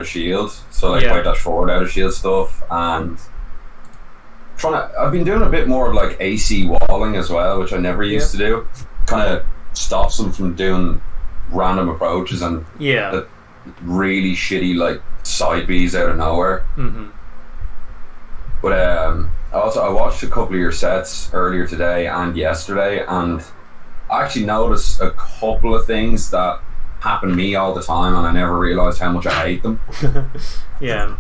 of Shield, so like Yeah. White Dash Forward out of Shield stuff, and I've been doing a bit more of like AC walling as well, which I never used to do. Kind of stops them from doing random approaches and Yeah. the really shitty like side Bs out of nowhere. Mm-hmm. But I watched a couple of your sets earlier today and yesterday, and I actually noticed a couple of things that happen to me all the time, and I never realized how much I hate them. Yeah.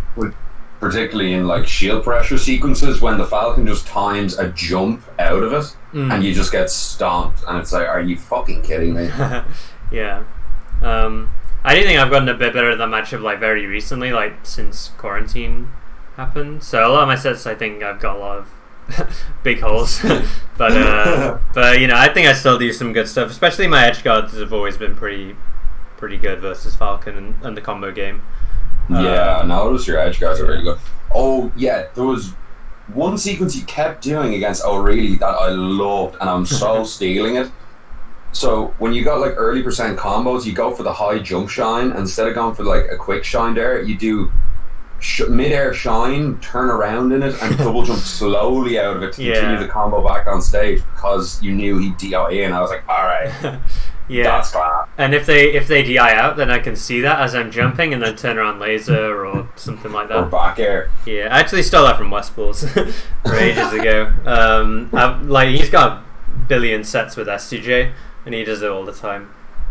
Particularly in like shield pressure sequences when the Falcon just times a jump out of it and you just get stomped, and it's like, are you fucking kidding me? Yeah. I do think I've gotten a bit better at that matchup like very recently, like since quarantine happened. So a lot of my sets, I think I've got a lot of big holes, but you know, I think I still do some good stuff. Especially my edge guards have always been pretty good versus Falcon and the combo game. Yeah, I noticed your edge guards are really good. Oh yeah, there was one sequence you kept doing against O'Reilly that I loved, and I'm so stealing it. So when you got like early percent combos, you go for the high jump shine instead of going for like a quick shine there. You do mid-air shine, turn around in it, and double jump slowly out of it to continue the combo back on stage, because you knew he'd DI in. I was like, all right, yeah, that's class. And if they DI out, then I can see that as I'm jumping, and then turn around laser or something like that. Or back air. Yeah, I actually stole that from West Balls for ages ago. Like he's got a billion sets with STJ, and he does it all the time.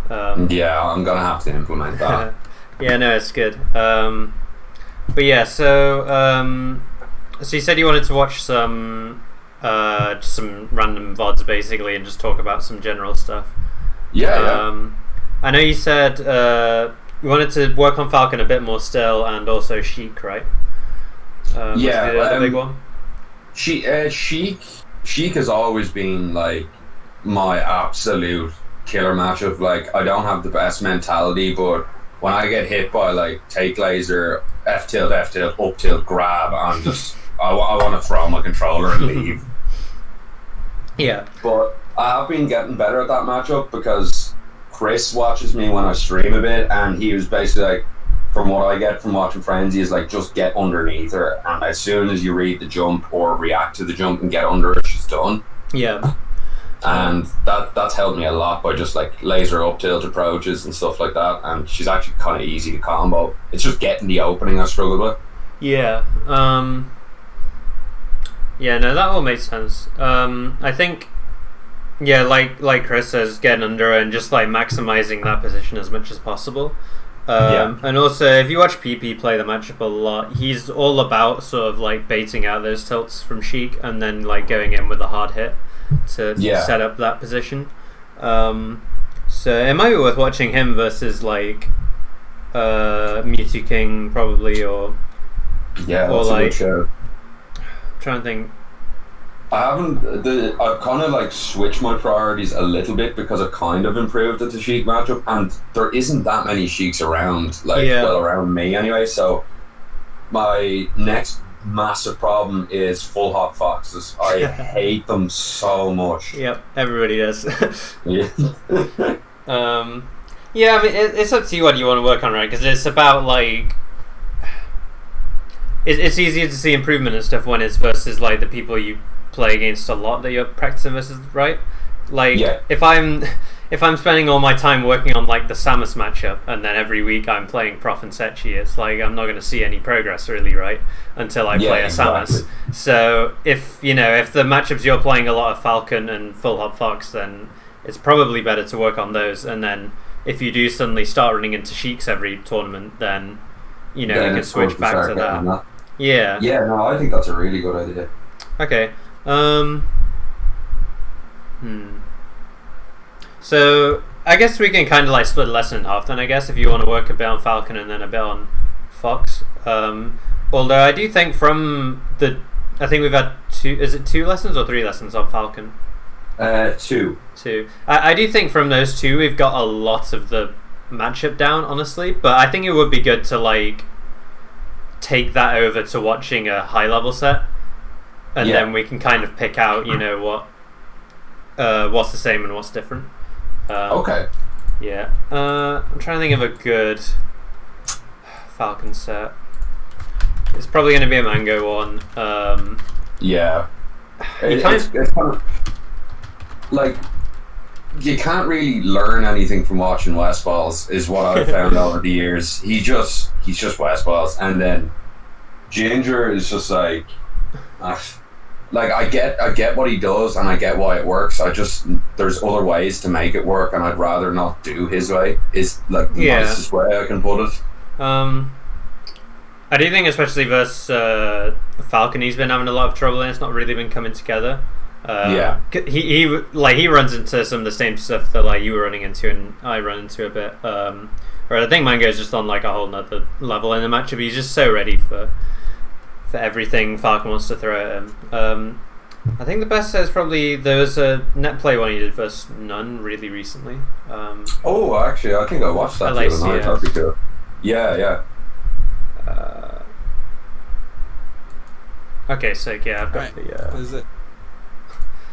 Yeah, I'm gonna have to implement that. Yeah, no, it's good. But yeah, so you said you wanted to watch some random VODs basically, and just talk about some general stuff. Yeah. I know you said you wanted to work on Falcon a bit more still, and also Sheik, right? Yeah, the other big one. Sheik has always been like my absolute killer matchup. Like, I don't have the best mentality, but when I get hit by like take laser, F tilt, up tilt, grab, I'm just I want to throw my controller and leave. Yeah, but I have been getting better at that matchup because Chris watches me when I stream a bit, and he was basically like, from what I get from watching Frenzy, is like, just get underneath her, and as soon as you read the jump or react to the jump and get under it, she's done. Yeah. And that's helped me a lot by just like laser up tilt approaches and stuff like that, and she's actually kind of easy to combo. It's just getting the opening I struggled with. Yeah. Yeah, no, that all makes sense. I think, yeah, like Chris says, getting under and just like maximizing that position as much as possible. And also, if you watch PP play the matchup a lot, he's all about sort of like baiting out those tilts from Sheik and then like going in with a hard hit to set up that position. So it might be worth watching him versus like Mewtwo King probably, or that's like, a good show. I'm trying to think. I've kind of like switched my priorities a little bit because I've kind of improved at the Sheik matchup, and there isn't that many Sheiks around, well, around me anyway. So my next massive problem is full hop foxes. I hate them so much. Yep, everybody does. Yeah. Yeah, I mean, it's up to you what you want to work on, right? Because it's about like, it's easier to see improvement and stuff when it's versus like the people you play against a lot that you're practicing versus, right? Like, if I'm spending all my time working on like the Samus matchup, and then every week I'm playing Prof and Sechi, it's like I'm not going to see any progress really, right? Until I play a Samus. So if the matchups you're playing a lot of Falcon and Full Hop Fox, then it's probably better to work on those. And then if you do suddenly start running into Sheiks every tournament, then you can switch back to that. Yeah. Yeah, no, I think that's a really good idea. Okay. So I guess we can kind of like split the lesson in half then, I guess, if you want to work a bit on Falcon and then a bit on Fox. Although I do think I think we've had two lessons or 3 lessons on Falcon? 2. I do think from those 2 we've got a lot of the matchup down, honestly, but I think it would be good to like take that over to watching a high level set, and then we can kind of pick out what's the same and what's different. Okay. Yeah. I'm trying to think of a good Falcon set. It's probably going to be a Mango one. Yeah. It's kind of like you can't really learn anything from watching West Balls, is what I've found over the years. He's just West Balls, and then Ginger is just like I get what he does and I get why it works. There's other ways to make it work, and I'd rather not do his way. Is like the nicest way I can put it. I do think, especially versus Falcon, he's been having a lot of trouble and it's not really been coming together. He runs into some of the same stuff that like you were running into and I run into a bit. Where I think Mango's just on like a whole nother level in the matchup. He's just so ready for everything Falcon wants to throw at him. I think the best set is probably there was a net play one he did versus None really recently. Actually, I think I watched that. That'd be cool. Yeah. Okay, so yeah, I've got What is it?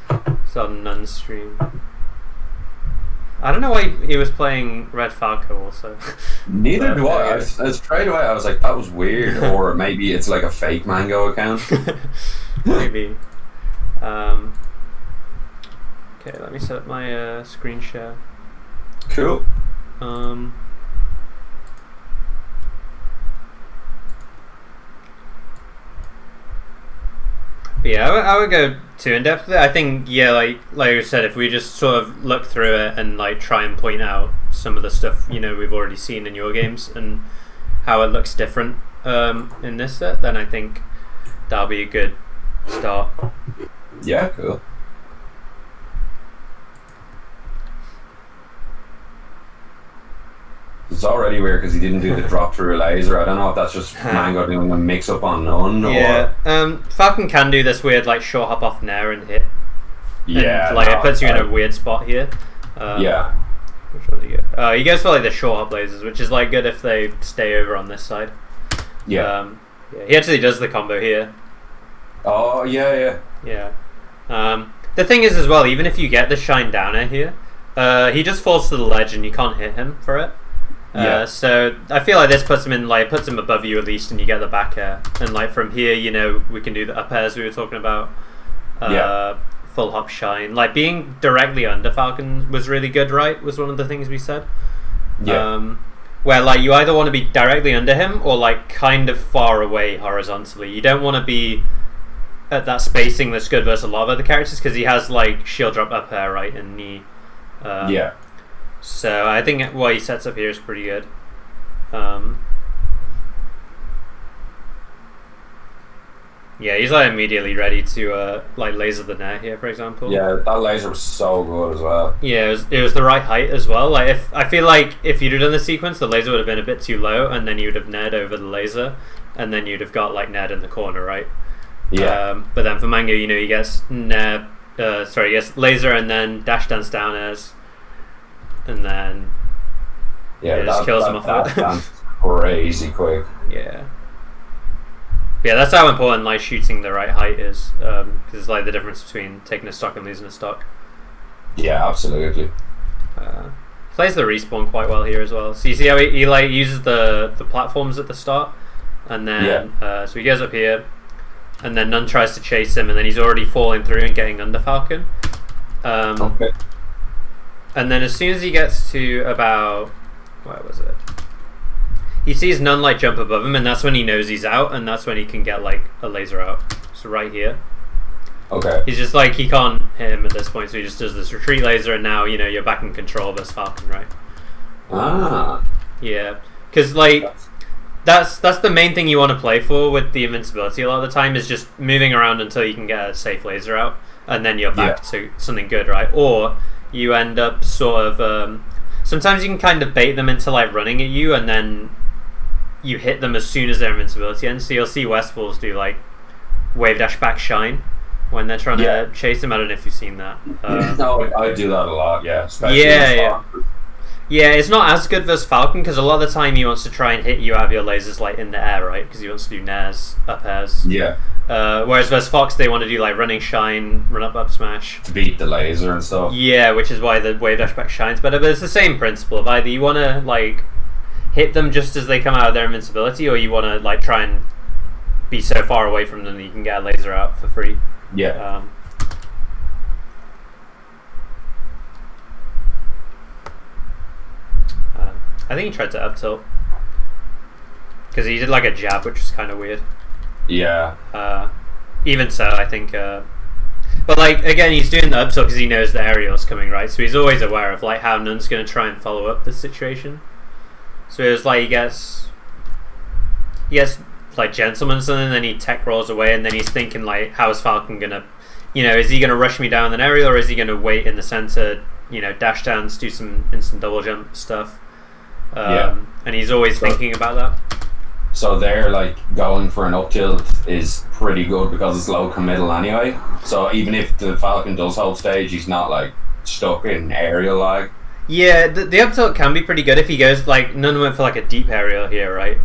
It's on Nun's stream. I don't know why he was playing Red Falco also. Neither do I. Straight away I was like, that was weird. Or maybe it's like a fake Mango account. Maybe. Okay, let me set up my screen share. Cool. Yeah, I would go too in depth. I think like you said, if we just sort of look through it and like try and point out some of the stuff we've already seen in your games and how it looks different in this set, then I think that'll be a good start. Yeah, cool. It's already weird because he didn't do the drop through a laser. I don't know if that's just Mango doing a mix up on None or... Yeah, Falcon can do this weird like short hop off Nair and hit. Yeah. And, it puts you in a weird spot here. Yeah. Which one do you get? He goes for like the short hop lasers, which is like good if they stay over on this side. Yeah. He actually does the combo here. Oh, yeah. Yeah. The thing is as well, even if you get the shine downer here, he just falls to the ledge and you can't hit him for it. So I feel like this puts him above you at least, and you get the back air. And like from here, we can do the up airs we were talking about. Full hop shine. Like being directly under Falcon was really good, right? Was one of the things we said. Yeah. Where like you either want to be directly under him or like kind of far away horizontally. You don't want to be at that spacing that's good versus a lot of other characters because he has like shield drop up air, right, and knee. So I think what he sets up here is pretty good. He's like immediately ready to like laser the Nair here, for example. Yeah, that laser was so good as well. Yeah, it was the right height as well. Like I feel like if you'd have done the sequence, the laser would have been a bit too low, and then you'd have Ned over the laser, and then you'd have got like Ned in the corner, right? Yeah. But then for Mango, he gets Ned. He gets laser and then dash dance down airs. And then just kills him off of it. Crazy quick. Yeah, that's how important like shooting the right height is, because it's like the difference between taking a stock and losing a stock. Yeah, absolutely. Plays the respawn quite well here as well. So you see how he like uses the platforms at the start, and then so he goes up here, and then None tries to chase him, and then he's already falling through and getting under Falcon. Okay. And then as soon as he gets to about... Where was it? He sees None like jump above him, and that's when he knows he's out, and that's when he can get like a laser out. So right here. Okay. He's just like, he can't hit him at this point, so he just does this retreat laser, and now, you're back in control of this Falcon, right? Yeah. Because like... That's the main thing you want to play for with the invincibility a lot of the time, is just moving around until you can get a safe laser out, and then you're back to something good, right? Or... you end up sort of sometimes you can kind of bait them into like running at you, and then you hit them as soon as their invincibility ends. So you'll see Westfalls do like wave dash back shine when they're trying to chase him. I don't know if you've seen that. No, I do that a lot. Yeah. Yeah, it's not as good versus Falcon because a lot of the time he wants to try and hit you out of your lasers like in the air, right? Because he wants to do nairs, up airs. Yeah. Whereas versus Fox, they want to do like running shine, run up smash to beat the laser and stuff. Yeah, which is why the wave dash back shines better. But it's the same principle of either you want to like hit them just as they come out of their invincibility, or you want to like try and be so far away from them that you can get a laser out for free. Yeah. I think he tried to up tilt because he did like a jab, which was kind of weird. Yeah. Even so, I think. But like again, he's doing the up tilt because he knows the aerial's coming, right? So he's always aware of like how Nun's going to try and follow up the situation. So it was like he gets like gentleman something, then he tech rolls away, and then he's thinking like, how is Falcon gonna, is he gonna rush me down an aerial, or is he gonna wait in the center, dash downs, do some instant double jump stuff. And he's always thinking about that. So they're like going for an up tilt is pretty good because it's low committal anyway. So even if the Falcon does hold stage, he's not like stuck in aerial lag. Yeah, the up tilt can be pretty good if he goes like Nun went for like a deep aerial here, right?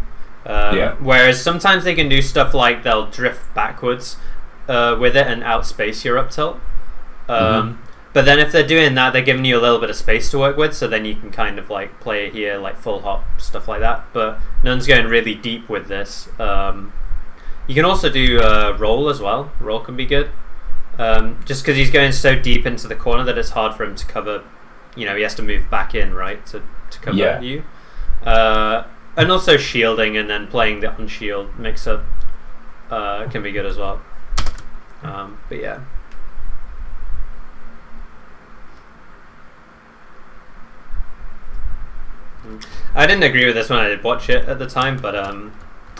Whereas sometimes they can do stuff like they'll drift backwards with it and outspace your up tilt. But then if they're doing that, they're giving you a little bit of space to work with, so then you can kind of like play here, like full hop, stuff like that. But Nun's going really deep with this. You can also do roll as well. Roll can be good. Just because he's going so deep into the corner that it's hard for him to cover. He has to move back in, right, to cover you. And also shielding and then playing the unshield mix-up can be good as well. But yeah. I didn't agree with this when I did watch it at the time, but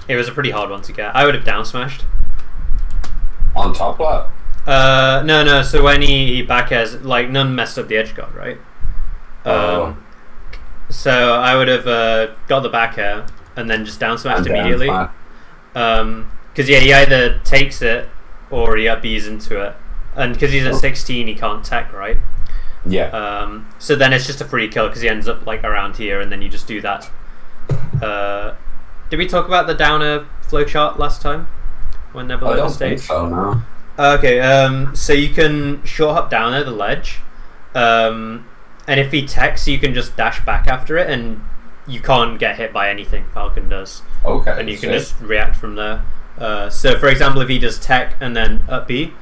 it was a pretty hard one to get. I would have down smashed. On top lap? No. So when he back airs, like Nun messed up the edge guard, right? So I would have got the back air and then just down smashed immediately. Because he either takes it or he up B's into it, and because he's at 16, he can't tech, right? Yeah. So then it's just a free kill because he ends up like around here, and then you just do that. Did we talk about the downer flowchart last time when they're below the stage? I don't think so, no. Okay. So you can short hop downer the ledge, and if he techs, you can just dash back after it, and you can't get hit by anything. Falcon does. Okay. And you can just react from there. So for example, if he does tech and then up B,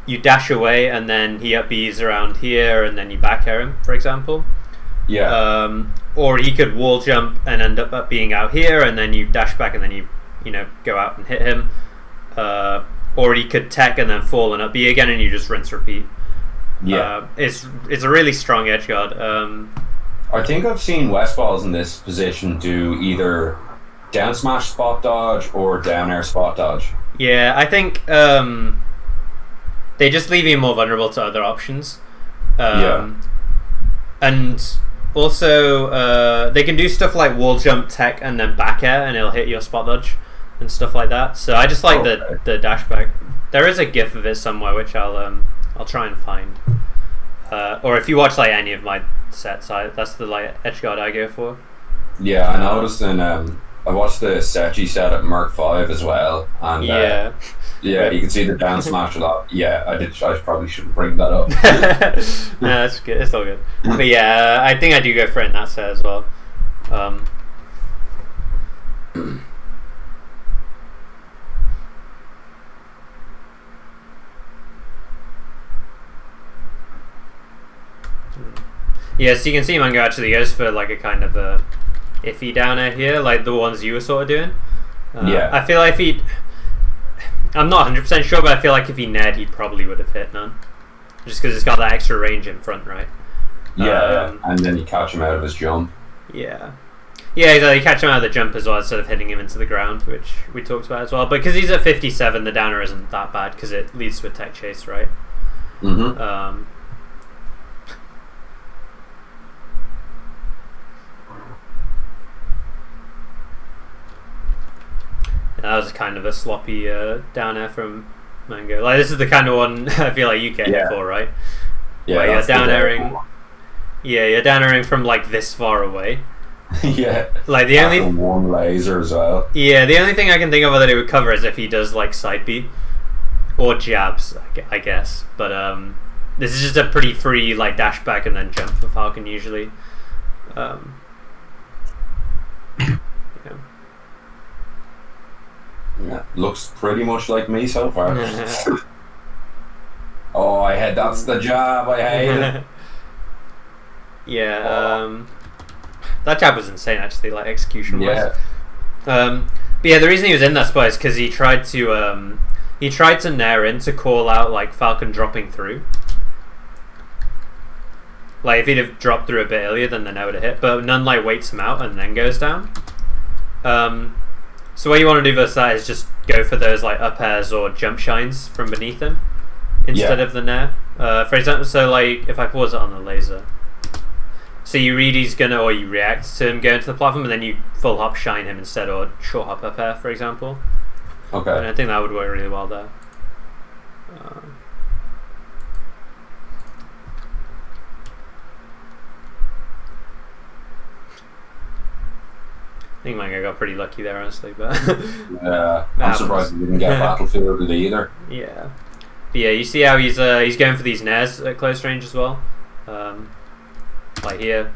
you dash away and then he up B's around here and then you back air him, for example. Yeah. Or he could wall jump and end up being out here and then you dash back and then you go out and hit him. Or he could tech and then fall and up B again and you just rinse repeat. Yeah. It's a really strong edge guard. I think I've seen Westballs in this position do either down smash spot dodge or down air spot dodge. Yeah, I think they just leave you more vulnerable to other options. And also they can do stuff like wall jump, tech, and then back air, and it'll hit your spot dodge and stuff like that. So I just like the dash back. There is a GIF of it somewhere which I'll try and find. Or if you watch like any of my sets, that's the like edge guard I go for. Yeah, I noticed I watched the Sechi set at Merc 5 as well, and you can see the down smash a lot. Yeah, I probably shouldn't bring that up. No, that's good. It's all good. But yeah, I think I do go for it in that set as well. Yeah, so you can see Mango actually goes for like a kind of a iffy down air here, like the ones you were sort of doing. I feel like I'm not 100% sure, but I feel like if he ned, he probably would have hit Nun. Just because it's got that extra range in front, right? Yeah, and then you catch him out of his jump. Yeah. Yeah, exactly. You catch him out of the jump as well instead of hitting him into the ground, which we talked about as well. But because he's at 57, the downer isn't that bad because it leads to a tech chase, right? Mm-hmm. That was kind of a sloppy down air from Mango. Like this is the kind of one I feel like you get hit for, right? Yeah, where you're down airing. Yeah, you're down airing from like this far away. Yeah. Like the only one laser as well. Yeah, the only thing I can think of that it would cover is if he does like side B or jabs, I guess. But this is just a pretty free, like, dash back and then jump for Falcon usually. Yeah. Yeah, looks pretty much like me so far. Oh, that's the job I hated. Yeah, that jab was insane actually, like execution wise. Yeah. But yeah, the reason he was in that spot is because he tried to nair in to call out like Falcon dropping through. Like if he'd have dropped through a bit earlier, then the nair would have hit. But Nunn like waits him out and then goes down. So what you want to do versus that is just go for those like up airs or jump shines from beneath him instead of the nair. For example, so like if I pause it on the laser. So you read he's gonna, or you react to him going to the platform, and then you full hop shine him instead, or short hop up air, for example. Okay. And I think that would work really well there. I think Mango got pretty lucky there, honestly, but yeah, I'm surprised he didn't get battlefielded either. Yeah, but yeah, you see how he's going for these nairs at close range as well. Like here,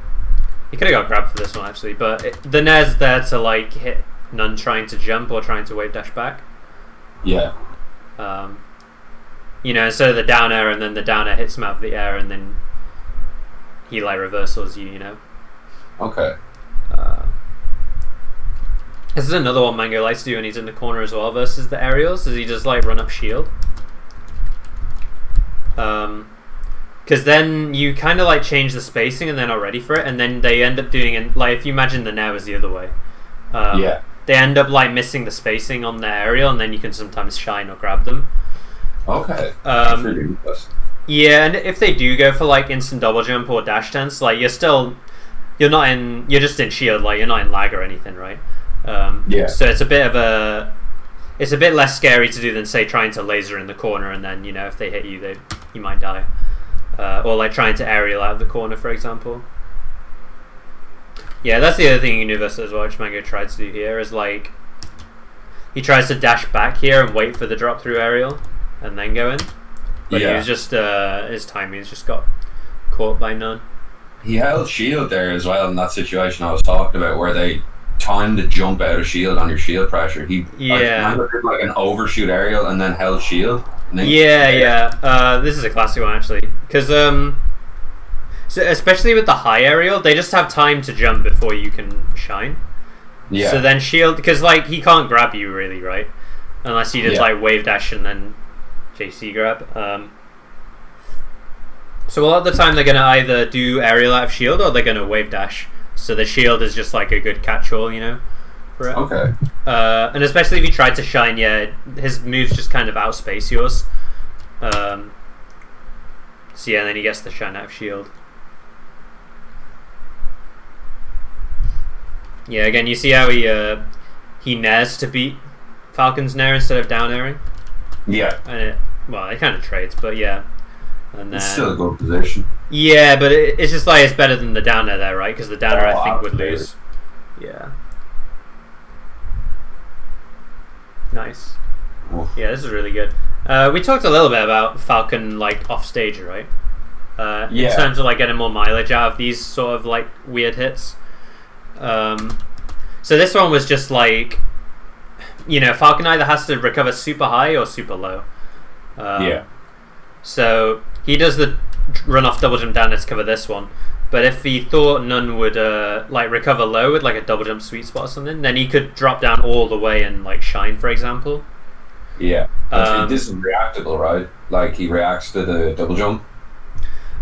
he could have got grabbed for this one actually, but the nair's there to like hit Nunn trying to jump or trying to wave dash back. Yeah. Instead of the down air, and then the down air hits him out of the air, and then he like reversals you. Okay. This is another one Mango likes to do when he's in the corner as well versus the aerials, is he just like run up shield. Because then you kind of like change the spacing and they're not ready for it, and then they end up doing it like if you imagine the nair was the other way. They end up like missing the spacing on the aerial, and then you can sometimes shine or grab them. Okay. That's ridiculous. Yeah, and if they do go for like instant double jump or dash dance, like you're just in shield, like you're not in lag or anything, right? So it's a bit less scary to do than say trying to laser in the corner, and then if they hit you, you might die, or like trying to aerial out of the corner, for example. Yeah, that's the other thing in Universe as well, which Mango tried to do here, is like he tries to dash back here and wait for the drop through aerial and then go in, but he was just his timing just got caught by Nunn. He held shield there as well in that situation I was talking about, where they timed the jump out of shield on your shield pressure. He did like an overshoot aerial and then held shield. And then this is a classic one actually, because so especially with the high aerial, they just have time to jump before you can shine. Yeah. So then shield, because like he can't grab you really, right? Unless you just like wave dash and then JC grab. So a lot of the time they're gonna either do aerial out of shield or they're gonna wave dash. So the shield is just like a good catch-all, for it. Okay. And especially if you try to shine, his moves just kind of outspace yours. So yeah, then he gets the shine out of shield. Yeah, again, you see how he nairs to beat Falcon's nair instead of down airing? Yeah. And it kind of trades, but yeah. And then, it's still a good position. Yeah, but it's just like it's better than the down air there, right? Because the down air I think would lose. Yeah. Nice. Oof. Yeah, this is really good. We talked a little bit about Falcon like off stage, right? In terms of like getting more mileage out of these sort of like weird hits. So this one was just like, Falcon either has to recover super high or super low. So he does the run off double jump down to cover this one, but if he thought Nunn would like recover low with like a double jump sweet spot or something, then he could drop down all the way and like shine, for example. Yeah. This is reactable, right? Like he reacts to the double jump.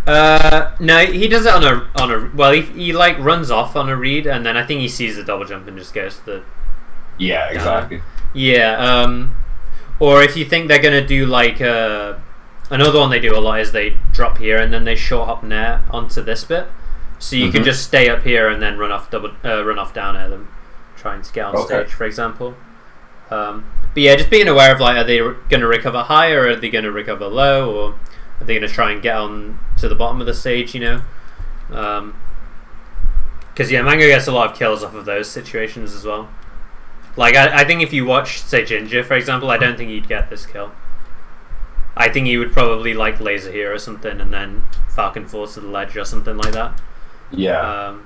No, he does it on a well, he like runs off on a read, and then I think he sees the double jump and just goes to the. Yeah, exactly. Yeah. Or if you think they're gonna do like another one they do a lot is they drop here and then they short hop nair onto this bit, so you can just stay up here and then run off down air them, trying to get on stage, for example. But yeah, just being aware of like, are they going to recover high or are they going to recover low, or are they going to try and get on to the bottom of the stage? Because Mango gets a lot of kills off of those situations as well. Like I think if you watch say Ginger, for example, I don't think he'd get this kill. I think he would probably like laser here or something, and then Falcon falls to the ledge or something like that. Yeah.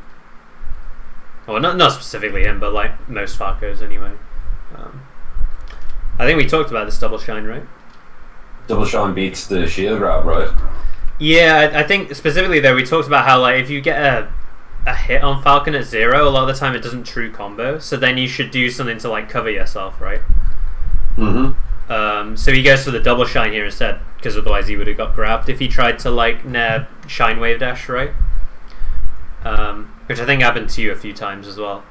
Well, not specifically him, but like most Falcos anyway. I think we talked about this double shine, right? Double shine beats the shield grab, right? Yeah, I think specifically though we talked about how like if you get a hit on Falcon at 0, a lot of the time it doesn't true combo. So then you should do something to like cover yourself, right? So he goes for the double shine here instead, because otherwise he would have got grabbed if he tried to like nair shine wave dash, right? Which I think happened to you a few times as well.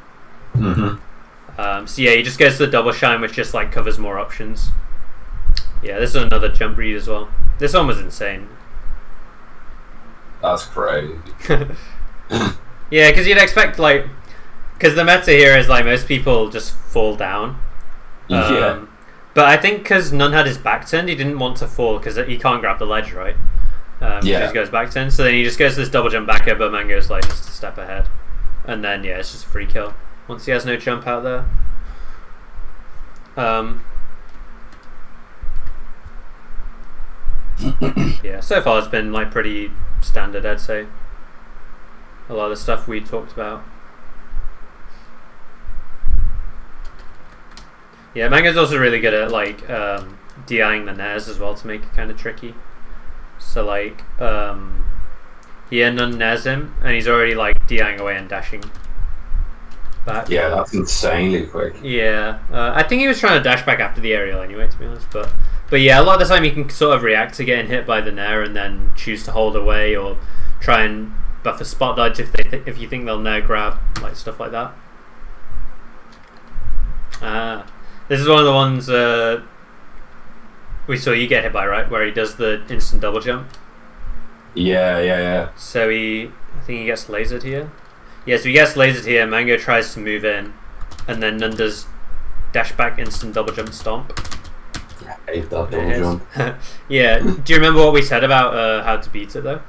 So yeah, he just goes to the double shine, which just like covers more options. Yeah, this is another jump read as well. This one was insane. That's crazy. Yeah, because you'd expect like, because the meta here is like most people just fall down. Yeah. But I think because None had his back turned, he didn't want to fall because he can't grab the ledge, right? Yeah. He goes back turned, so then he just goes to this double jump back up, but Mango's like just a step ahead, and then yeah, it's just a free kill once he has no jump out there. Yeah, so far it's been like pretty standard, I'd say. A lot of the stuff we talked about. Yeah, Mango's also really good at like DIing the nairs as well to make it kind of tricky. So like, None nairs him, and he's already like DIing away and dashing back. Yeah, that's insanely quick. Yeah, I think he was trying to dash back after the aerial anyway, to be honest. But yeah, a lot of the time you can sort of react to getting hit by the nair and then choose to hold away or try and buff a spot dodge if you think they'll nair grab, like stuff like that. This is one of the ones we saw you get hit by, right? Where he does the instant double jump. Yeah. So I think he gets lasered here. Yeah, so he gets lasered here. Mango tries to move in, and then None does dash back instant double jump stomp. I hate that double jump. Yeah. Do you remember what we said about how to beat it though?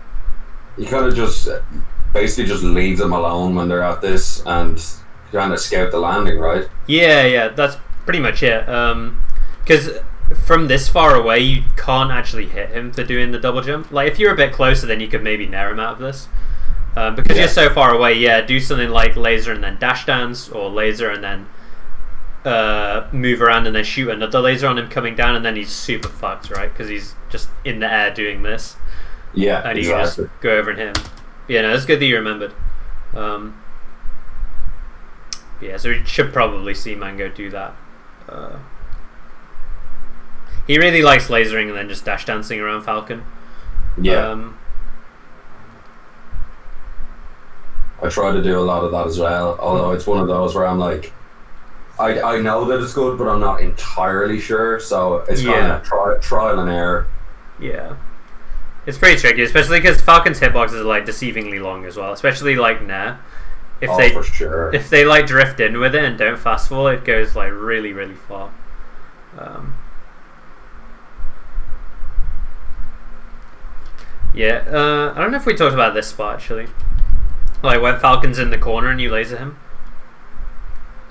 You kind of just basically just leave them alone when they're at this and kind of scout the landing, right? Yeah, that's pretty much it. Because from this far away, you can't actually hit him for doing the double jump. Like if you're a bit closer, then you could maybe nair him out of this. Because you're so far away, do something like laser and then dash dance, or laser and then move around and then shoot another laser on him coming down, and then he's super fucked, right? Because he's just in the air doing this. Yeah, and exactly. you just go over and hit him. Yeah, no, it's good that you remembered. Yeah, so we should probably see Mango do that. He really likes lasering and then just dash dancing around Falcon. Yeah. I try to do a lot of that as well, although it's one of those where I'm like, I know that it's good, but I'm not entirely sure, so it's kind of trial and error. Yeah. It's pretty tricky, especially because Falcon's hitboxes are like deceivingly long as well, especially like nair. For sure. If they like drift in with it and don't fast fall, it goes like really, really far. I don't know if we talked about this spot actually. Like when Falcon's in the corner and you laser him.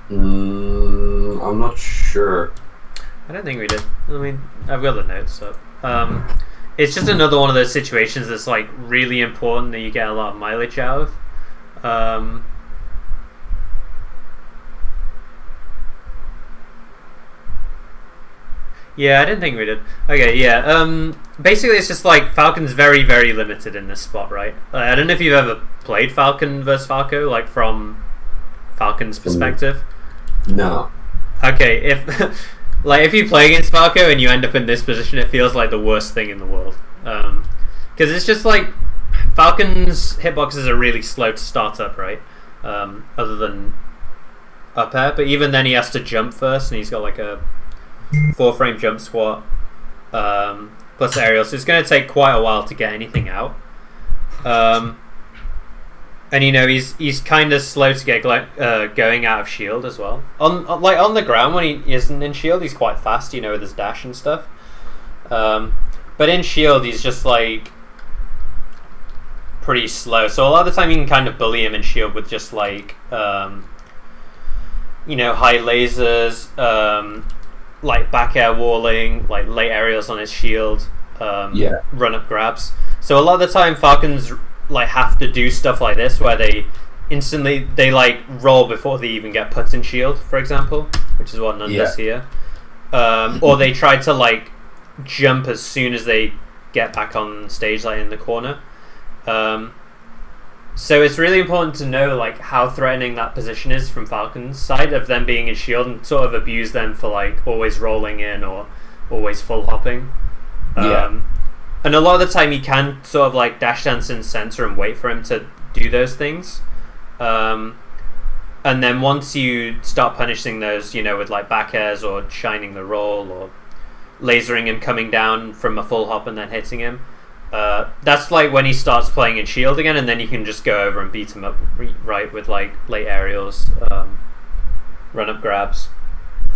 I'm not sure. I don't think we did. I mean, I've got the notes up. It's just another one of those situations that's like really important that you get a lot of mileage out of. Yeah, I didn't think we did. Okay, yeah. Basically, it's just like Falcon's very, very limited in this spot, right? I don't know if you've ever played Falcon versus Falco, like from Falcon's perspective. No. Okay, if you play against Falco and you end up in this position, it feels like the worst thing in the world. Because it's just like Falcon's hitboxes are really slow to start up, right? Other than up air, but even then he has to jump first, and he's got like a 4-frame jump squat plus aerial, so it's going to take quite a while to get anything out. And you know he's kind of slow to get going out of shield as well. On the ground when he isn't in shield, he's quite fast, you know, with his dash and stuff. But in shield, he's just like pretty slow. So a lot of the time you can kind of bully him in shield with just like you know, high lasers, like back air walling, like late aerials on his shield, run up grabs. So a lot of the time Falcons like have to do stuff like this where they instantly they like roll before they even get put in shield, for example, which is what Nun does here. Or they try to like jump as soon as they get back on stage, like in the corner. So it's really important to know like how threatening that position is from Falcon's side of them being in shield, and sort of abuse them for like always rolling in or always full hopping. And a lot of the time you can sort of like dash dance in center and wait for him to do those things. And then once you start punishing those, you know, with like back airs or shining the roll or lasering him coming down from a full hop and then hitting him, that's like when he starts playing in shield again, and then you can just go over and beat him up right with like late aerials, run up grabs.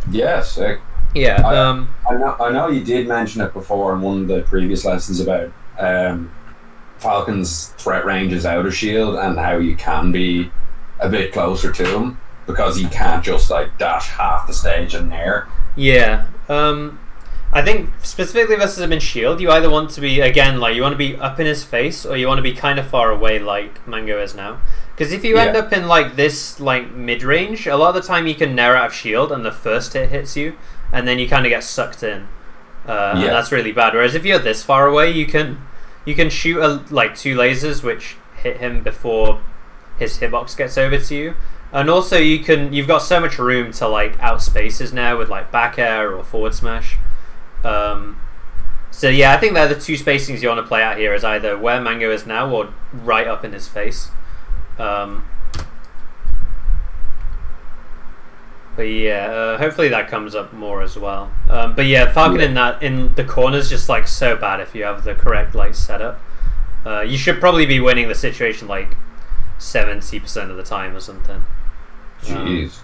Yeah, sick. Yeah. I know you did mention it before in one of the previous lessons about Falcon's threat range is out of shield and how you can be a bit closer to him because you can't just like dash half the stage and nair. Yeah. I think specifically versus him in shield, you either want to be, again, like you want to be up in his face or you want to be kind of far away like Mango is now. Because if you end up in like this like mid-range, a lot of the time you can nair out of shield and the first hit hits you and then you kind of get sucked in. And that's really bad. Whereas if you're this far away, you can shoot like 2 lasers which hit him before his hitbox gets over to you. And also you've got so much room to like outspaces now with like back air or forward smash. So yeah, I think they're the 2 spacings you want to play out here, is either where Mango is now or right up in his face. But yeah, hopefully that comes up more as well. But yeah, Falcon in the corners just like so bad if you have the correct like setup. You should probably be winning the situation like 70% of the time or something. Jeez.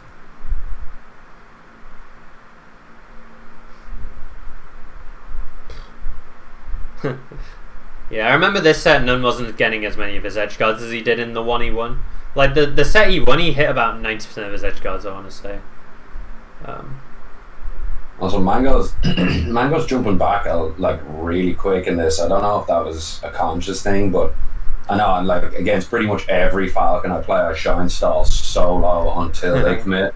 Yeah, I remember this set Nun wasn't getting as many of his edge guards as he did in the one he won. Like the set he won, he hit about 90% of his edge guards, I want to say. Also, Mango's jumping back like really quick in this. I don't know if that was a conscious thing, but I know like against pretty much every Falcon I play, I shine stall so low until they commit.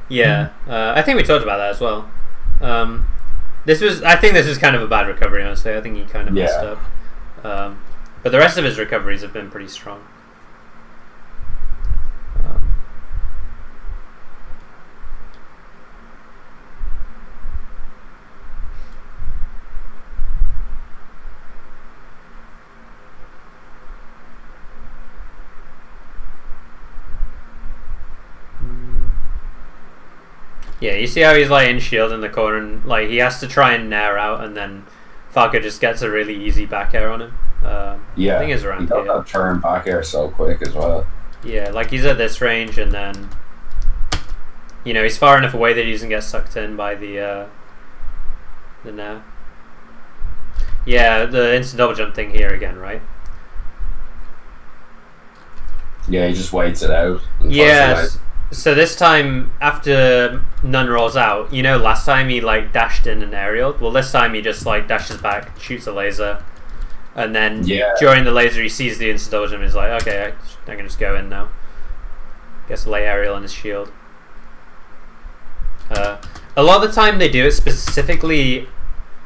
Yeah, I think we talked about that as well. I think this is kind of a bad recovery, honestly. I think he kind of messed up. But the rest of his recoveries have been pretty strong. Yeah, you see how he's like in shield in the corner and like he has to try and nair out, and then Falco just gets a really easy back air on him. I think it's around he got that turn back air so quick as well. Yeah, like he's at this range and then he's far enough away that he doesn't get sucked in by the nair. Yeah, the instant double jump thing here again, right? Yeah, he just waits it out. Yes. So this time, after Nun rolls out, last time he like dashed in an aerial. Well, this time he just like dashes back, shoots a laser, and then during the laser he sees the instant double jump and he's like, okay, I can just go in now. Gets a late aerial on his shield. A lot of the time they do it specifically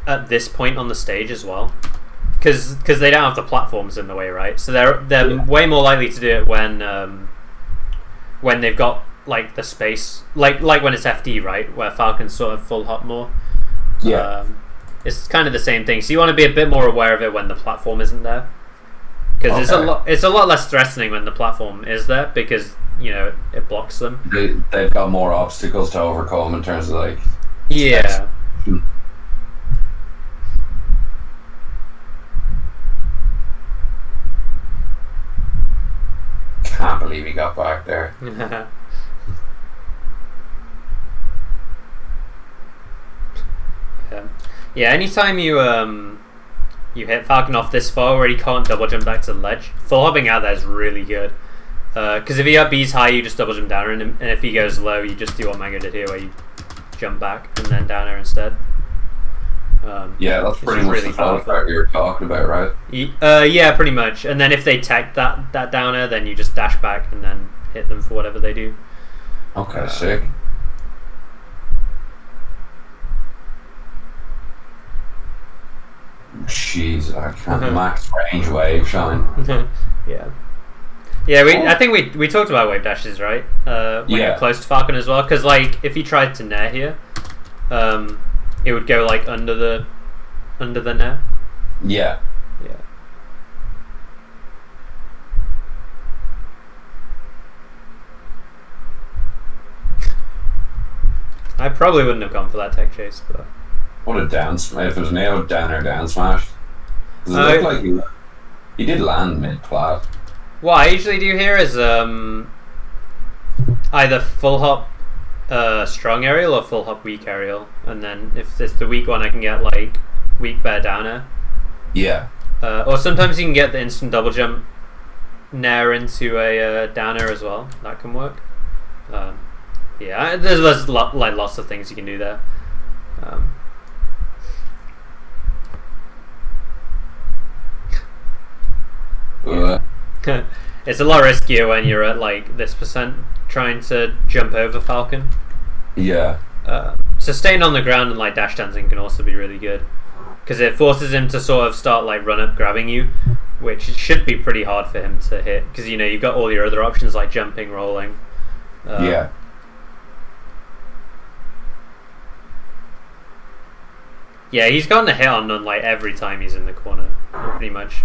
at this point on the stage as well, because they don't have the platforms in the way, right? So they're way more likely to do it when they've got like the space, like when it's FD, right, where Falcon's sort of full hop more. It's kind of the same thing. So you want to be a bit more aware of it when the platform isn't there, because it's a lot less threatening when the platform is there, because it blocks them. They've got more obstacles to overcome in terms of like Can't believe he got back there. Yeah, anytime you hit Falcon off this far where he can't double jump back to the ledge, full hopping out there is really good. Because if he up B's high, you just double jump down, and if he goes low, you just do what Mango did here, where you jump back and then down air instead. That's pretty much really the flow that you're talking about, right? Yeah, pretty much. And then if they tech that down air, then you just dash back and then hit them for whatever they do. Okay, sick. Jeez, I can't max range wave shine. Yeah. Yeah, I think we talked about wave dashes, right? When you're close to Falcon as well, because like if you tried to nair here, it would go like under the nair. Yeah. Yeah. I probably wouldn't have gone for that tech chase, but what a down smash! If it was nailed down or down smash, it looked like he did land mid plat. What I usually do here is either full hop strong aerial or full hop weak aerial, and then if it's the weak one, I can get like weak bear down air. Yeah. Or sometimes you can get the instant double jump nair into a down air as well. That can work. Yeah, there's lots of things you can do there. It's a lot riskier when you're at like this percent trying to jump over Falcon. Yeah. So staying on the ground and like dash dancing can also be really good because it forces him to sort of start like run up grabbing you, which should be pretty hard for him to hit because you know you've got all your other options like jumping, rolling. Yeah. Yeah, he's gotten a hit on none like every time he's in the corner, pretty much.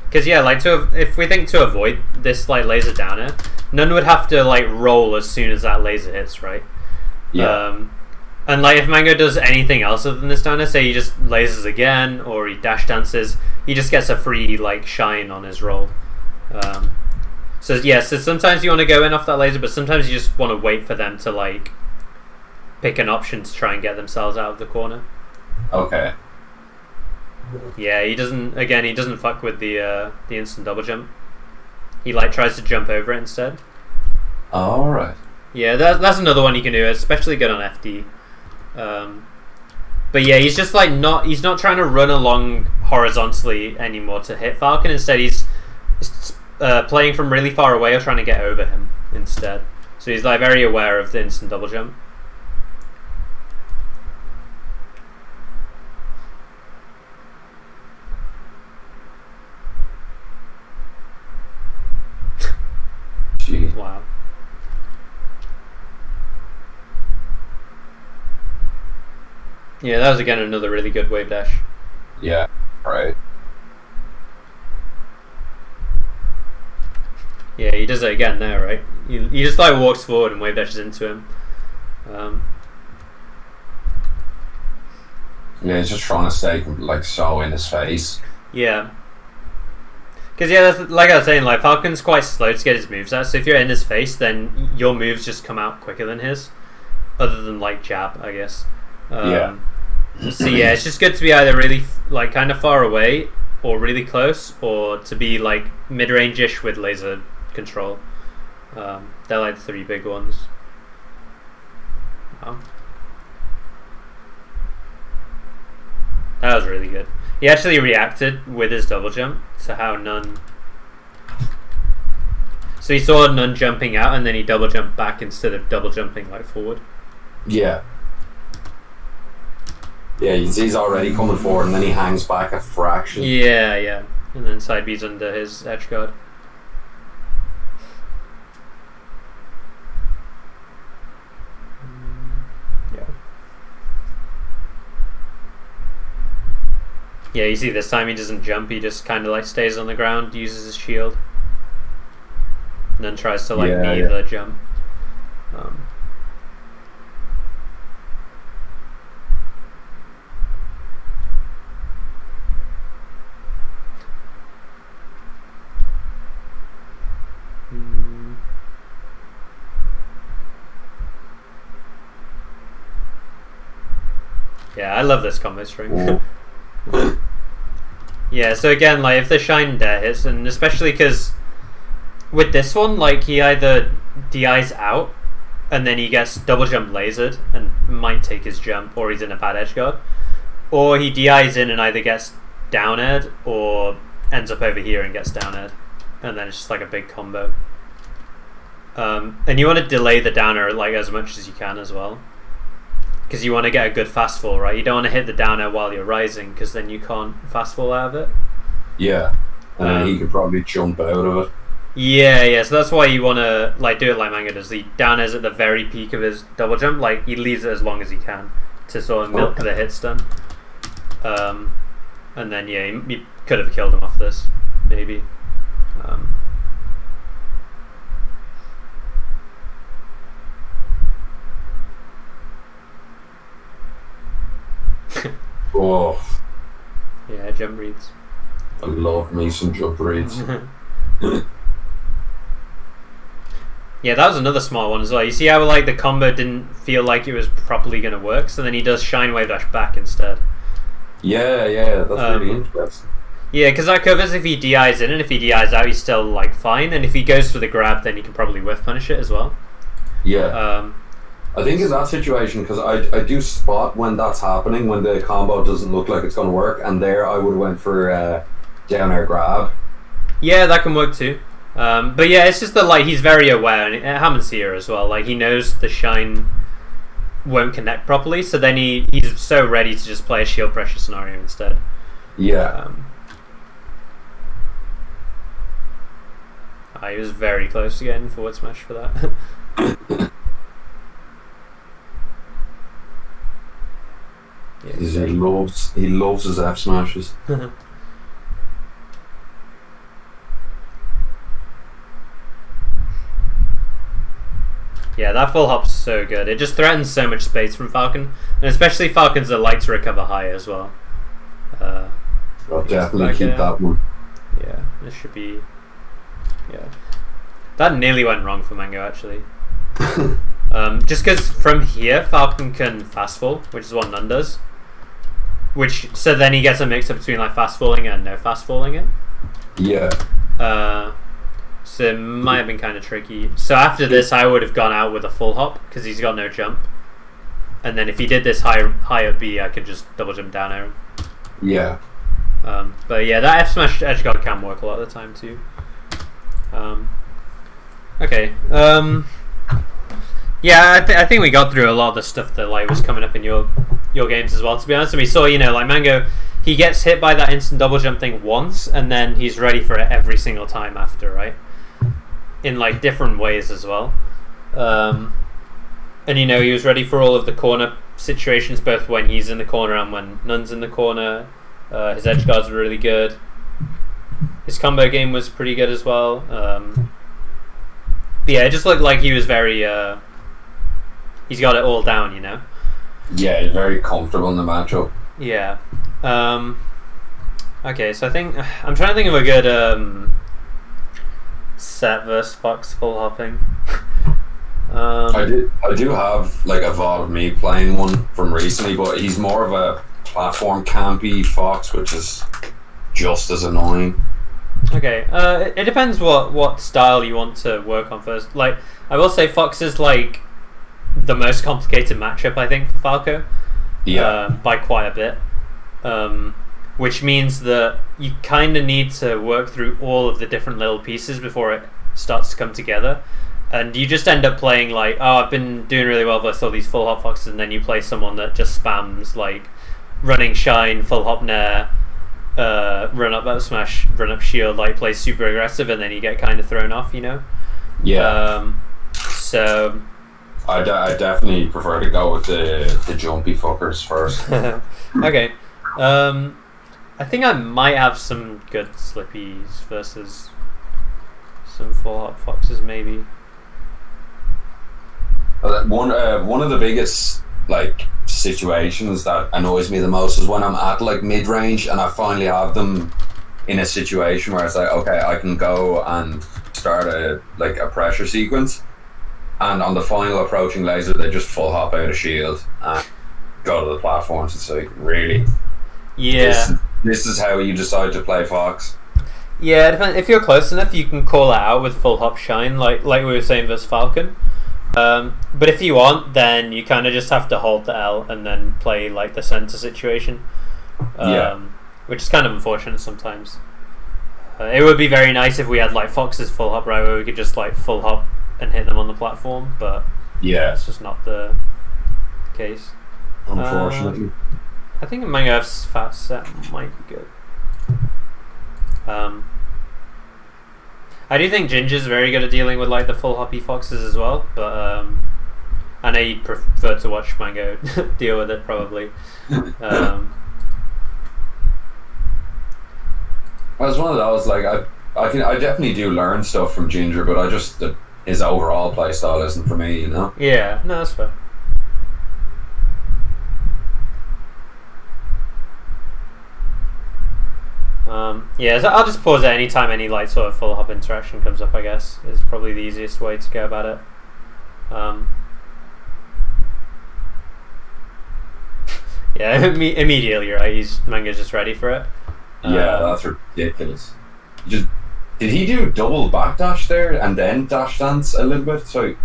Because yeah, like if we think to avoid this like laser downer, none would have to like roll as soon as that laser hits, right? Yeah. And like if Mango does anything else other than this downer, say he just lasers again or he dash dances, he just gets a free like shine on his roll. So yeah, so sometimes you want to go in off that laser, but sometimes you just want to wait for them to like pick an option to try and get themselves out of the corner. Okay. Yeah, he doesn't fuck with the instant double jump. He like tries to jump over it instead. Alright. Yeah, that's another one you can do, especially good on FD. But yeah, he's just like he's not trying to run along horizontally anymore to hit Falcon. Instead, he's playing from really far away or trying to get over him instead. So he's like very aware of the instant double jump. Wow. Yeah, that was again another really good wave dash. Yeah, right. Yeah, he does it again there, right? He just like walks forward and wave dashes into him. Yeah, he's just trying to stay like so in his face. Yeah. Because yeah, that's, like I was saying, like Falcon's quite slow to get his moves out. So if you're in his face, then your moves just come out quicker than his. Other than like jab, I guess. Yeah. So yeah, it's just good to be either really like kind of far away or really close, or to be like mid-range-ish with laser control. They're like the three big ones. Wow. That was really good. He actually reacted with his double jump to how Nun. So he saw Nun jumping out and then he double jumped back instead of double jumping like forward. Yeah. Yeah, he's already coming forward and then he hangs back a fraction. Yeah, yeah. And then side B's under his edge guard. Yeah, you see this time he doesn't jump, he just kind of like stays on the ground, uses his shield. And then tries to like knee the jump. Yeah, I love this combo string. Yeah, so again, like if the shine dare hits, and especially because with this one, like he either DIs out and then he gets double jump lasered and might take his jump, or he's in a bad edge guard, or he DIs in and either gets down aired or ends up over here and gets down air, and then it's just like a big combo. And you want to delay the down air like as much as you can as well, because you want to get a good fast fall, right? You don't want to hit the down air while you're rising, because then you can't fast fall out of it. Yeah, and then he could probably jump out of it. Yeah. So that's why you want to like do it like Mango does. The down air's at the very peak of his double jump. Like he leaves it as long as he can to sort of milk the hit stun. And then you could have killed him off this, maybe. Oh. Yeah, jump reads. I love me some jump reads. Yeah, that was another small one as well. You see how like the combo didn't feel like it was properly going to work, so then he does Shine Wave Dash back instead. Yeah, that's really interesting. Yeah, because that covers if he DIs in, and if he DIs out, he's still like fine. And if he goes for the grab, then he can probably whiff punish it as well. Yeah. I think in that situation, because I do spot when that's happening, when the combo doesn't look like it's going to work, and there I would have went for down air grab. Yeah, that can work too. But yeah, it's just that like he's very aware, and it happens here as well. Like he knows the shine won't connect properly, so then he's so ready to just play a shield pressure scenario instead. Yeah. He was very close to getting forward smash for that. Yeah, he loves his F smashes. Yeah, that full hop's so good. It just threatens so much space from Falcon, and especially Falcons that like to recover high as well. I'll definitely keep that one. Yeah, this should be. Yeah, that nearly went wrong for Mango actually. Just because from here Falcon can fast fall, which is what Nun does. So then he gets a mix up between like fast falling and no fast falling it. Yeah. So it might have been kind of tricky. So after this, I would have gone out with a full hop because he's got no jump. And then if he did this high up B, I could just double jump down air him. Yeah. But yeah, that F smash edge guard can work a lot of the time too. Okay. Yeah, I think we got through a lot of the stuff that like was coming up in your games as well. To be honest, and we saw like Mango, he gets hit by that instant double jump thing once, and then he's ready for it every single time after, right? In like different ways as well. And he was ready for all of the corner situations, both when he's in the corner and when Nun's in the corner. His edge guards were really good. His combo game was pretty good as well. But yeah, it just looked like he was very. He's got it all down, Yeah, he's very comfortable in the matchup. Yeah. Okay, so I think I'm trying to think of a good set versus Fox full hopping. I do have like a VOD of me playing one from recently, but he's more of a platform campy Fox, which is just as annoying. Okay, it depends what style you want to work on first. Like, I will say Fox is like the most complicated matchup, I think, for Falco. Yeah. By quite a bit. Which means that you kind of need to work through all of the different little pieces before it starts to come together. And you just end up playing like, I've been doing really well versus all these full hop Foxes, and then you play someone that just spams like running shine, full hop nair, run up smash, run up shield, like plays super aggressive, and then you get kind of thrown off, Yeah. So I definitely prefer to go with the jumpy fuckers first. Okay. I think I might have some good slippies versus some full hop Foxes, maybe. One of the biggest like situations that annoys me the most is when I'm at like mid range and I finally have them in a situation where it's like, okay, I can go and start a pressure sequence, and on the final approaching laser they just full hop out of shield and go to the platforms. It's like, really? Yeah. This is how you decide to play Fox? Yeah, it depends. If you're close enough, you can call it out with full hop shine, like we were saying versus Falcon. But if you aren't, then you kind of just have to hold the L and then play like the center situation. Which is kind of unfortunate sometimes. It would be very nice if we had like Fox's full hop, right, where we could just like full hop and hit them on the platform, but yeah, it's just not the case. Unfortunately. I think Mango's fat set might be good. I do think Ginger's very good at dealing with like the full hoppy foxes as well, but I know you'd prefer to watch Mango deal with it probably. It's one of those, like, I definitely do learn stuff from Ginger, but his overall playstyle isn't for me, you know? Yeah, no, that's fair. Yeah, so I'll just pause at any time any like sort of full hop interaction comes up, I guess, is probably the easiest way to go about it. Yeah, immediately, right? Mango's just ready for it. Yeah, that's ridiculous. Did he do double backdash there and then dash dance a little bit? Sorry.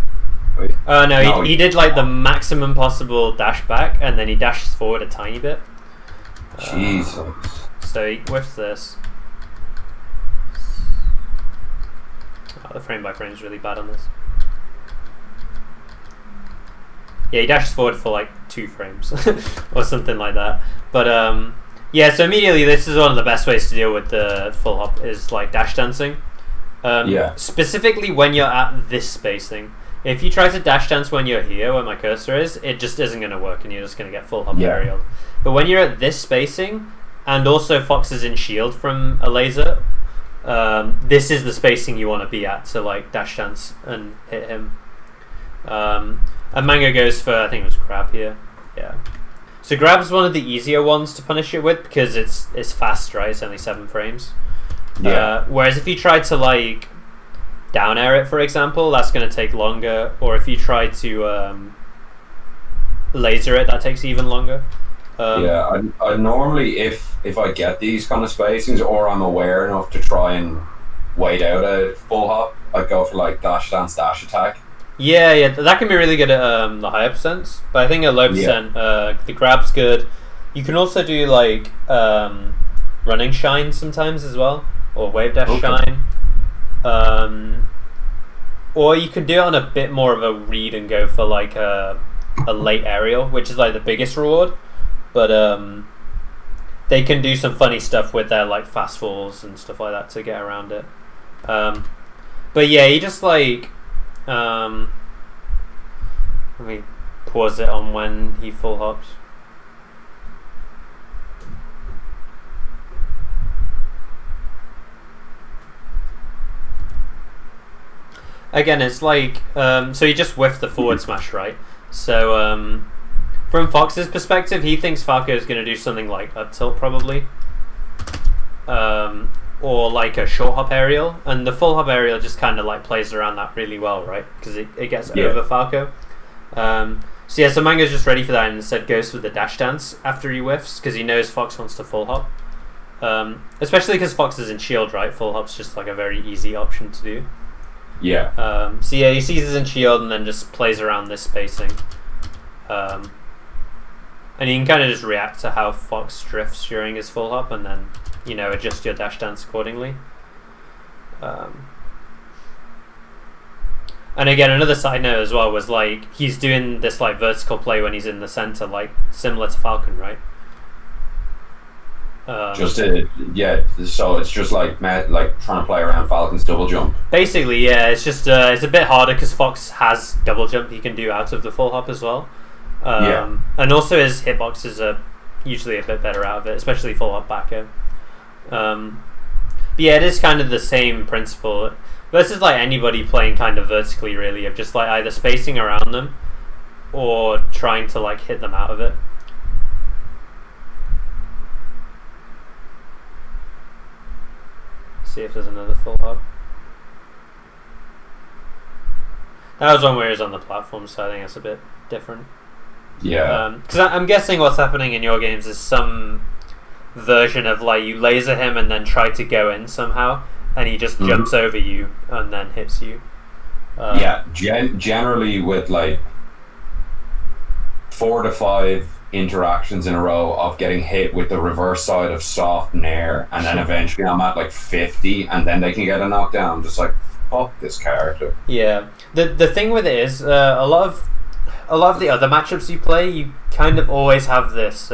No, he did like the maximum possible dash back, and then he dashes forward a tiny bit. Jesus. So he whiffs this. Oh, the frame by frame is really bad on this. Yeah, he dashes forward for like 2 frames or something like that. But yeah, so immediately this is one of the best ways to deal with the full hop is like dash dancing. Specifically when you're at this spacing. If you try to dash dance when you're here, where my cursor is, it just isn't going to work and you're just going to get full hop aerial. But when you're at this spacing, and also Fox is in shield from a laser, this is the spacing you want to be at to like dash dance and hit him. And Mango goes for, I think it was grab here. Yeah. So grab is one of the easier ones to punish it with because it's fast, right? It's only 7 frames. Yeah. Whereas if you try to like down air it, for example, that's going to take longer. Or if you try to laser it, that takes even longer. I normally, if I get these kind of spacings or I'm aware enough to try and wait out a full hop, I go for like dash dance, dash attack. Yeah, that can be really good at the higher percents, but I think at low percent, the grab's good. You can also do like running shine sometimes as well, or wave dash shine. Or you can do it on a bit more of a read and go for like a late aerial, which is like the biggest reward. But they can do some funny stuff with their like fast falls and stuff like that to get around it. But yeah, you just like let me pause it on when he full hops. Again, it's like so you just whiff the forward smash, right? So from Fox's perspective, he thinks Falco is going to do something like up tilt probably, or like a short hop aerial, and the full hop aerial just kind of like plays around that really well, right? Because it gets over Falco. So yeah, so Mango's just ready for that and instead goes for the dash dance after he whiffs because he knows Fox wants to full hop. Especially because Fox is in shield, right? Full hop's just like a very easy option to do. Yeah. So yeah, he sees he's in shield and then just plays around this spacing. And you can kind of just react to how Fox drifts during his full hop and then, you know, adjust your dash dance accordingly. And again, another side note as well was like he's doing this like vertical play when he's in the center, like similar to Falcon, right? So it's just like trying to play around Falcon's double jump. Basically, yeah, it's just it's a bit harder because Fox has double jump he can do out of the full hop as well. And also his hitboxes are usually a bit better out of it, especially full hop backer. But yeah, it is kind of the same principle. Versus like anybody playing kind of vertically, really, of just like either spacing around them or trying to like hit them out of it. See if there's another full hop. That was one where he was on the platform, so I think it's a bit different. Yeah. Because I'm guessing what's happening in your games is some version of like you laser him and then try to go in somehow, and he just jumps over you and then hits you. Generally with like 4 to 5 interactions in a row of getting hit with the reverse side of soft nair, and then eventually I'm at like 50, and then they can get a knockdown. I'm just like, fuck this character. Yeah. The thing with it is a lot of the other matchups you play, you kind of always have this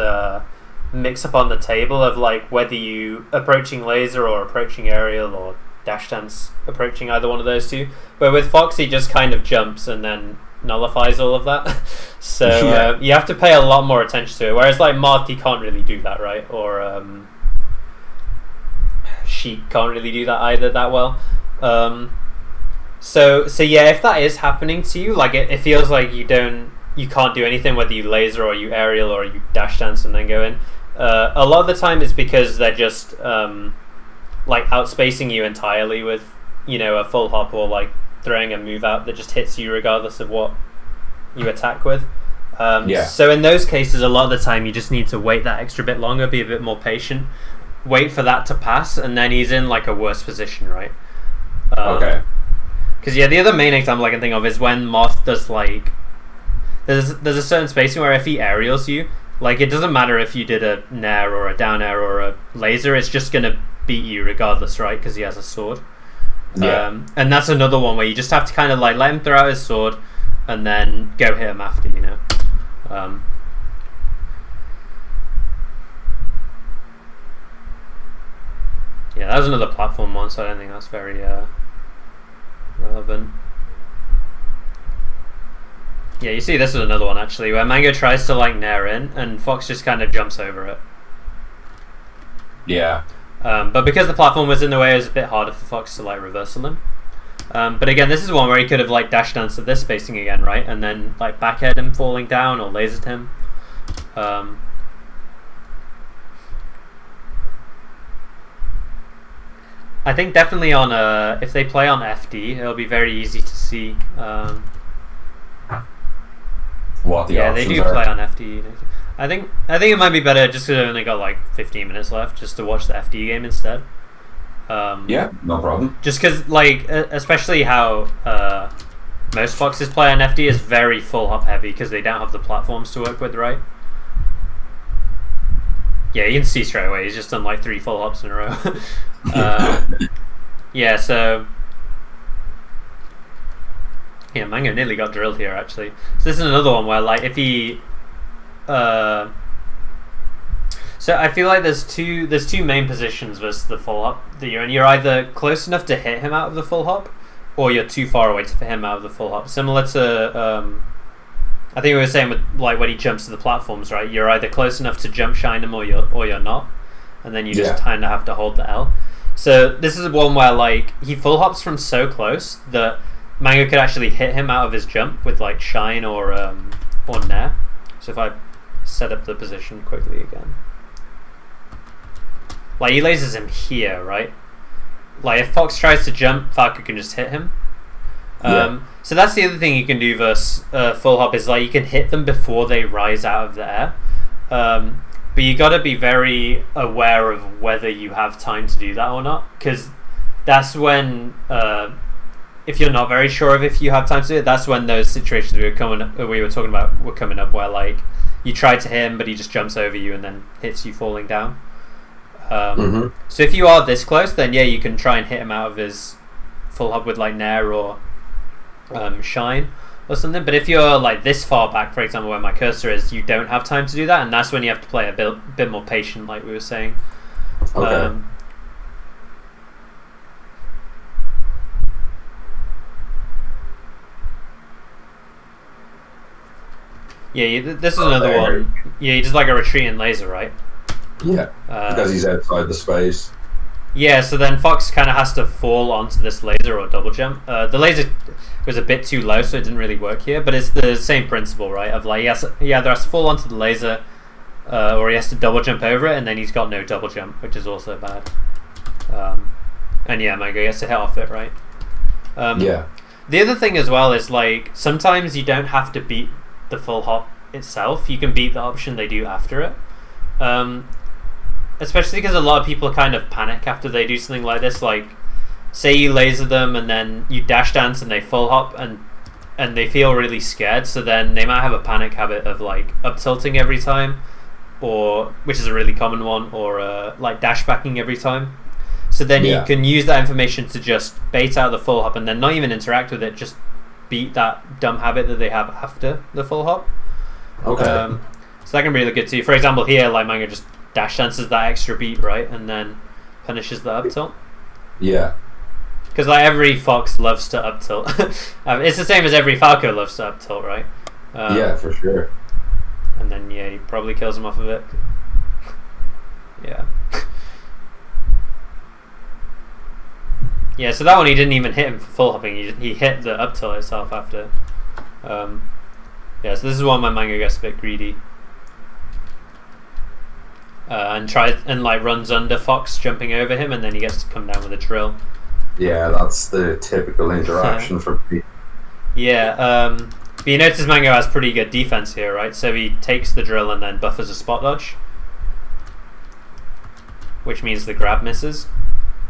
mix up on the table of like whether you approaching laser or approaching aerial or dash dance approaching either one of those two. But with Fox, he just kind of jumps and then nullifies all of that. So you have to pay a lot more attention to it. Whereas like Marth, he can't really do that, right? Or Sheik can't really do that either that well. So yeah, if that is happening to you, like it feels like you can't do anything whether you laser or you aerial or you dash dance and then go in. A lot of the time it's because they're just like outspacing you entirely with, you know, a full hop or like throwing a move out that just hits you regardless of what you attack with. So in those cases, a lot of the time you just need to wait that extra bit longer, be a bit more patient, wait for that to pass, and then he's in like a worse position, right? Okay. Because the other main example I can think of is when Moth does like there's a certain spacing where if he aerials you, like it doesn't matter if you did a nair or a down air or a laser, it's just gonna beat you regardless, right? Because he has a sword. And that's another one where you just have to kind of like let him throw out his sword and then go hit him after, you know. Yeah, that was another platform one, so I don't think that's very relevant. Yeah, you see this is another one actually where Mango tries to like nair in and Fox just kind of jumps over it. Yeah. But because the platform was in the way, it was a bit harder for Fox to like reversal him. But again, this is one where he could have like dash danced at this spacing again, right? And then like backhead him falling down or lasered him. I think definitely on if they play on FD, it'll be very easy to see. What the options they do are. play on FD. I think it might be better just because I've only got like 15 minutes left, just to watch the FD game instead. Yeah, no problem. Just because, like, especially how most Foxes play on FD is very full hop heavy because they don't have the platforms to work with, right? Yeah, you can see straight away he's just done like 3 full hops in a row. Yeah, so yeah, Mango nearly got drilled here actually. So this is another one where like if he so I feel like there's two main positions versus the full hop that you're in. You're either close enough to hit him out of the full hop, or you're too far away to hit him out of the full hop. Similar to I think we were saying with like when he jumps to the platforms, right? You're either close enough to jump shine him or you're not, and then you just kind of have to hold the L. So this is one where like he full hops from so close that Mango could actually hit him out of his jump with like shine or nair. So if I set up the position quickly again, like he lasers him here, right? Like if Fox tries to jump, Falco can just hit him. So that's the other thing you can do versus full hop is like you can hit them before they rise out of the air. But you got to be very aware of whether you have time to do that or not, because that's when if you're not very sure of if you have time to do it, that's when those situations we were talking about were coming up, where like you try to hit him but he just jumps over you and then hits you falling down. So if you are this close, then yeah, you can try and hit him out of his full hop with like nair or shine or something. But if you're like this far back, for example, where my cursor is, you don't have time to do that, and that's when you have to play a bit more patient, like we were saying. Okay. Yeah, this is another one. Yeah, he does like a retreating laser, right? Yeah, because he's outside the space. Yeah, so then Fox kind of has to fall onto this laser or double jump. The laser was a bit too low, so it didn't really work here. But it's the same principle, right? Of like, he either has to fall onto the laser, or he has to double jump over it, and then he's got no double jump, which is also bad. And yeah, Mango has to hit off it, right? Yeah. The other thing as well is like sometimes you don't have to beat the full hop itself. You can beat the option they do after it. Especially because a lot of people kind of panic after they do something like this. Like, say you laser them and then you dash dance and they full hop, and and they feel really scared. So then they might have a panic habit of like up tilting every time, or which is a really common one, or like dash backing every time. So then you can use that information to just bait out the full hop and then not even interact with it, just beat that dumb habit that they have after the full hop. Okay. So that can be really good too. For example, here, like Mango just dash senses that extra beat, right, and then punishes the up tilt. Yeah. Because like every fox loves to up tilt. It's the same as every falco loves to up tilt, right? Yeah, for sure. And then he probably kills him off of it. Yeah. Yeah, so that one he didn't even hit him for full hopping. He hit the up tilt itself after. Yeah, so this is one my Mango gets a bit greedy. And tries and like runs under Fox jumping over him, and then he gets to come down with a drill. Yeah, that's the typical interaction for me. Yeah, but you notice Mango has pretty good defense here, right? So he takes the drill and then buffers a spot dodge, which means the grab misses.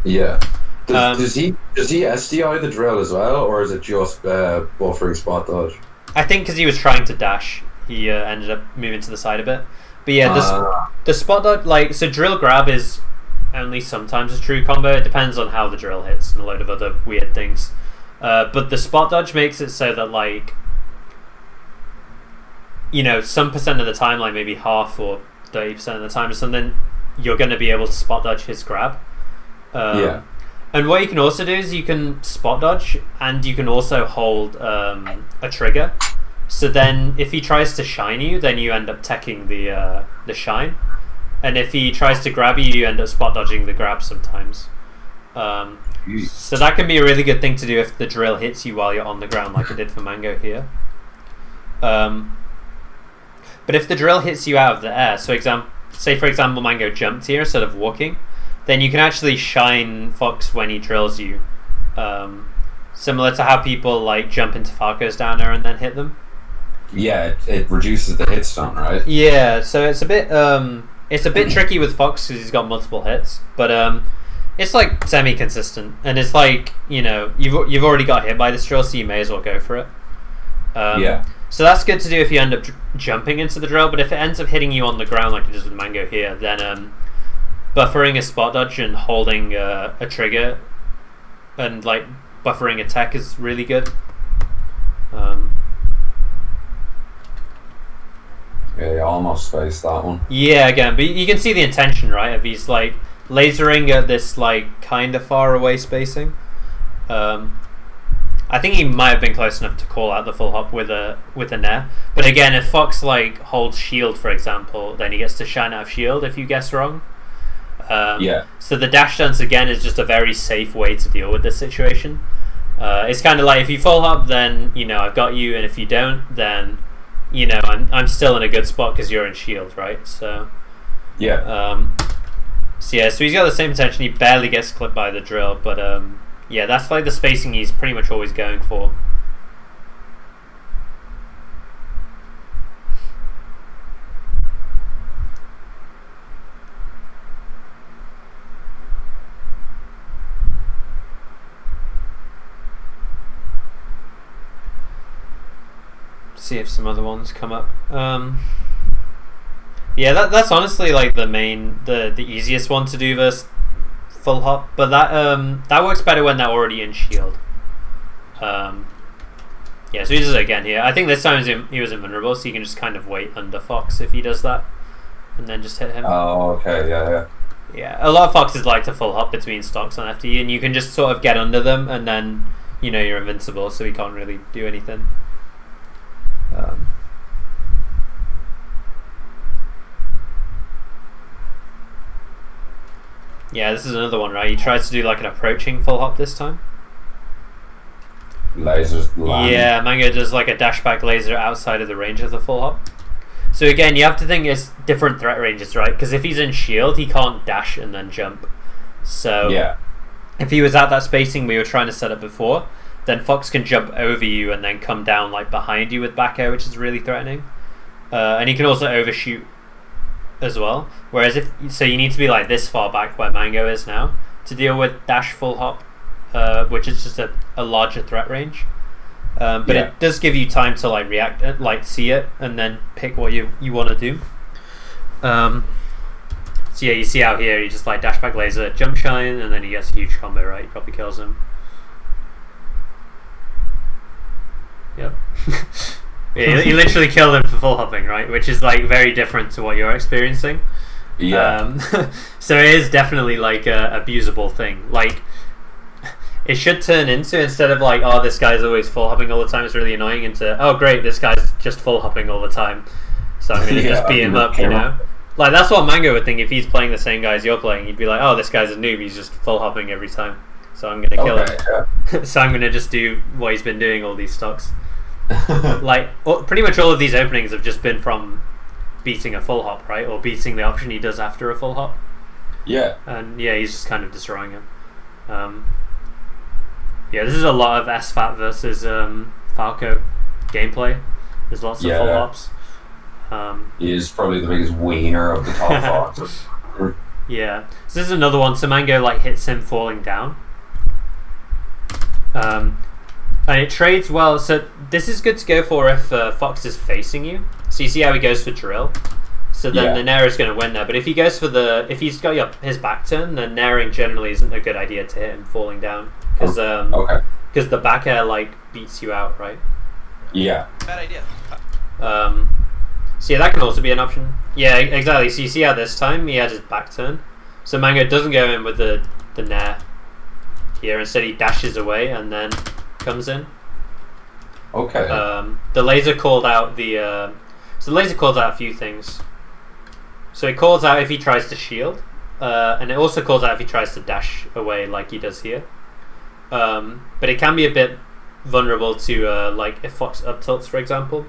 Yeah. Does he SDI the drill as well, or is it just buffering spot dodge? I think because he was trying to dash, he ended up moving to the side a bit. But yeah, the spot dodge, like, so drill grab is only sometimes a true combo. It depends on how the drill hits and a load of other weird things. But the spot dodge makes it so that, like, you know, some percent of the time, like maybe half or 30% of the time or something, you're going to be able to spot dodge his grab. Yeah. And what you can also do is you can spot dodge, and you can also hold a trigger. So then, if he tries to shine you, then you end up teching the shine, and if he tries to grab you, you end up spot dodging the grab sometimes. So that can be a really good thing to do if the drill hits you while you're on the ground, like it did for Mango here. But if the drill hits you out of the air, so say for example Mango jumped here instead of walking, then you can actually shine Fox when he drills you. Similar to how people like jump into Falcos down there and then hit them. Yeah, it reduces the hit stun, right? Yeah, so it's a bit tricky with Fox because he's got multiple hits, but it's like semi-consistent, and it's like, you know, you've already got hit by this drill, so you may as well go for it. Yeah. So that's good to do if you end up jumping into the drill, but if it ends up hitting you on the ground like it does with Mango here, then buffering a spot dodge and holding a trigger and like buffering a tech is really good. Yeah, you almost spaced that one. Yeah, again, but you can see the intention, right? Of he's like lasering at this like kind of far away spacing. I think he might have been close enough to call out the full hop with a nair. But again, if Fox like holds shield, for example, then he gets to shine out of shield if you guess wrong. Yeah. So the dash dance again is just a very safe way to deal with this situation. It's kind of like if you full hop, then you know I've got you, and if you don't, then you know I'm still in a good spot because you're in shield, right? So yeah. So he's got the same intention. He barely gets clipped by the drill, but yeah, that's like the spacing he's pretty much always going for. See if some other ones come up. Yeah, that's honestly like the easiest one to do versus full hop, but that works better when they're already in shield. Yeah, so he does it again here. I think this time he was invulnerable, so you can just kind of wait under Fox if he does that, and then just hit him. Oh, okay, yeah. Yeah, a lot of Foxes like to full hop between stocks on FD, and you can just sort of get under them, and then you know you're invincible, so he can't really do anything. Yeah, this is another one, right? He tries to do like an approaching full hop this time. Lasers land. Yeah, Mango does like a dash back laser outside of the range of the full hop. So again, you have to think it's different threat ranges, right? Because if he's in shield, he can't dash and then jump. So yeah, if he was at that spacing we were trying to set up before, then Fox can jump over you and then come down like behind you with back air, which is really threatening. And he can also overshoot as well. Whereas so you need to be like this far back where Mango is now to deal with dash full hop, which is just a larger threat range. But it does give you time to like react, like see it, and then pick what you want to do. So yeah, you see out here, he just like dash back laser, jump shine, and then he gets a huge combo, right? He probably kills him. Yep. he literally killed him for full hopping, right? Which is like very different to what you're experiencing. Yeah. So it is definitely like a abusable thing. Like, it should turn into, instead of like, oh, this guy's always full hopping all the time, it's really annoying, into, oh great, this guy's just full hopping all the time, so I'm gonna just beat him up, you know? Like, that's what Mango would think if he's playing the same guys you're playing. He'd be like, oh, this guy's a noob, he's just full hopping every time, so I'm gonna kill him. Yeah. So I'm gonna just do what he's been doing all these stocks. Like, pretty much all of these openings have just been from beating a full hop, right? Or beating the option he does after a full hop. Yeah. And yeah, he's just kind of destroying him. Yeah, this is a lot of SFAT versus Falco gameplay. There's lots of full hops. He is probably the biggest wiener of the top foxes. Yeah. So this is another one. So Mango like hits him falling down. And it trades well. So this is good to go for if Fox is facing you. So you see how he goes for drill. So then the Nair is going to win there. But if he goes for if he's got his back turn, then Nairing generally isn't a good idea to hit him falling down. Because the back air like beats you out, right? Yeah. Bad idea. So yeah, that can also be an option. Yeah, exactly. So you see how this time he had his back turn. So Mango doesn't go in with the Nair here. Instead he dashes away and then comes in. Okay. The laser called out the laser calls out a few things. So it calls out if he tries to shield, and it also calls out if he tries to dash away like he does here. But it can be a bit vulnerable to like if Fox up tilts, for example,